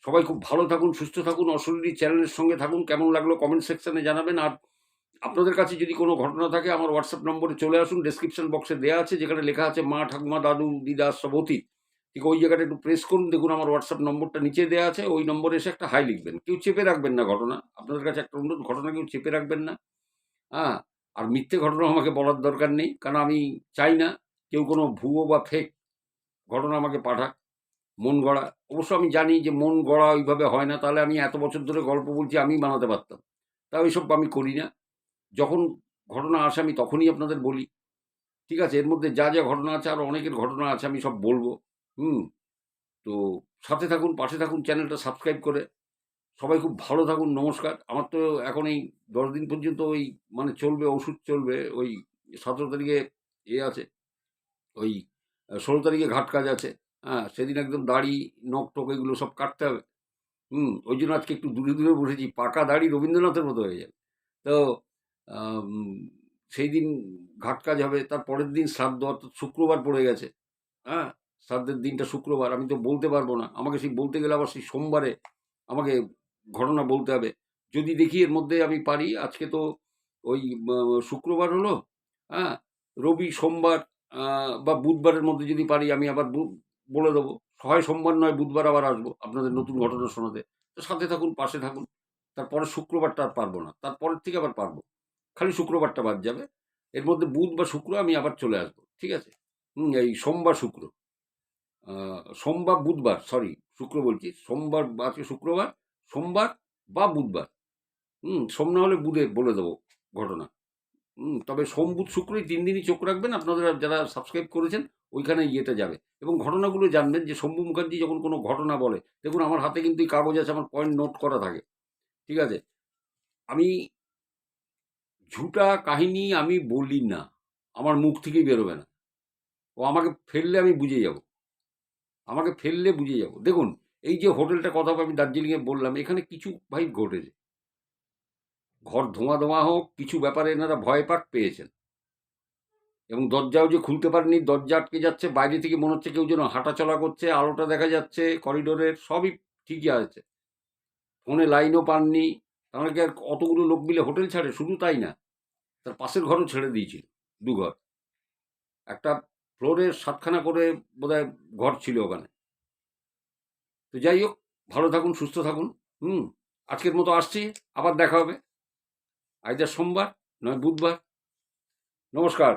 [SPEAKER 1] সবাই খুব ভালো থাকুন, সুস্থ থাকুন, অশরীরী চ্যানেলের সঙ্গে থাকুন। কেমন লাগলো কমেন্ট সেকশনে জানাবেন। আর আপনাদের কাছে যদি কোনো ঘটনা থাকে আমার হোয়াটসঅ্যাপ নম্বরে চলে আসুন। ডেসক্রিপশন বক্সে দেয়া আছে, যেখানে লেখা আছে মা, ঠাকুমা, দাদু, দিদা সব অতীত। ঠিক ওই জায়গাটা একটু প্রেস করুন। দেখুন আমার হোয়াটসঅ্যাপ নম্বরটা নিচে দেয়া আছে। ওই নম্বরে এসে একটা হাই লিখবেন। কেউ চেপে রাখবেন না ঘটনা। আপনাদের কাছে একটা অনুরোধ, ঘটনা কেউ চেপে রাখবেন না। হ্যাঁ? আর মিথ্যে ঘটনা আমাকে বলার দরকার নেই। কারণ আমি চাই না কেউ কোনো ভুয়ো বা ফেক ঘটনা আমাকে পাঠাক। মন গড়া। অবশ্য আমি জানি যে মন গড়া ওইভাবে হয় না। তাহলে আমি এত বছর ধরে গল্প বলছি, আমিই বানাতে পারতাম। তা ওইসব আমি করি না। যখন ঘটনা আসে আমি তখনই আপনাদের বলি। ঠিক আছে? এর মধ্যে যা ঘটনা আছে, আরো অনেকের ঘটনা আছে, আমি সব বলব। হুম? তো সাথে থাকুন, পাশে থাকুন, চ্যানেলটা সাবস্ক্রাইব করে। সবাই খুব ভালো থাকুন। নমস্কার। আমার তো এখন এই ১০ দিন পর্যন্ত ওই মানে চলবে, ওষুধ চলবে। ওই ১৭ তারিখে আছে। ওই ১৬ তারিখে ঘাট কাজ আছে। হ্যাঁ? সেদিন একদম দাড়ি, নখ-টখ এগুলো সব কাটতে হবে। ওইজন্য আজকে একটু দূরে বসেছি। পাকা দাড়ি রবীন্দ্রনাথের মতো হয়ে যাবে। তো আম সেইদিন ঘাট কাজ হবে। তার পরের দিন শ্রাদ্ধ, অর্থাৎ শুক্রবার পড়ে গেছে। হ্যাঁ? শ্রাদ্ধের দিনটা শুক্রবার। আমি তো বলতে পারব না। আমাকে সেই বলতে গেলে আবার সেই সোমবারে আমাকে ঘটনা বলতে হবে। যদি দেখি এর মধ্যে আমি পারি, আজকে তো ওই শুক্রবার হলো, হ্যাঁ? রবি, সোমবার আ বা বুধবারের মধ্যে যদি পারি আমি আবার বলে দেবো। হয় সোমবার নয় বুধবার আবার আসবো আপনাদের নতুন ঘটনা শোনাতে। তো সাথে থাকুন, পাশে থাকুন। তারপরের শুক্রবারটা আর পারব না। তারপরের থেকে আবার পারব। খালি শুক্রবারটা বাদ যাবে। এর মধ্যে বুধ বা শুক্র আমি আবার চলে আসবো। ঠিক আছে? এই সোমবার, শুক্র। আ সোমবার, বুধবার, সরি শুক্র বলছি। সোমবার, আজকে শুক্রবার, সোমবার বা বুধবার। সোম না হলে বুধে বলে দেবো ঘটনা। তবে সোম, বুধ, শুক্র এই ৩ দিনই চোখ রাখবেন। আপনারা যারা সাবস্ক্রাইব করেছেন ওইখানে ইয়েটা যাবে। এবং ঘটনাগুলো জানবেন যে শম্ভু মুখার্জি যখন কোনো ঘটনা বলে, দেখুন আমার হাতে কিন্তু এই কাগজ আছে, আমার পয়েন্ট নোট করা থাকে। ঠিক আছে? আমি ঝুটা কাহিনী আমি বলি না। আমার মুখ থেকেই বেরোবে না। ও আমাকে ফেললে আমি বুঝে যাব। আমাকে ফেললে বুঝে যাব। দেখুন, এই যে হোটেলটার কথা আমি দার্জিলিংয়ে বললাম, এখানে কিছু ভাই ঘটেছে। ঘর ধোঁয়া হোক, কিছু ব্যাপারে এনারা ভয় পাক পেয়েছেন। এবং দরজাও যে খুলতে পারেনি, দরজা আটকে যাচ্ছে। বাইরে থেকে মনে হচ্ছে কেউ যেন হাঁটাচলা করছে, আলোটা দেখা যাচ্ছে করিডোরের, সবই ঠিকই আছে। ফোনে লাইনও পাননি। তাহলে কি আর অতগুলো লোক মিলে হোটেল ছাড়ে? শুধু তাই না, তার পাশের ঘরও ছেড়ে দিয়েছিল। ২ ঘর। একটা ফ্লোরে ৭ খানা করে বোধহয় ঘর ছিল ওখানে। তো যাই হোক, ভালো থাকুন, সুস্থ থাকুন। হুম? আজকের মতো আসছি। আবার দেখা হবে। আইদার সোমবার নয় বুধবার। নমস্কার।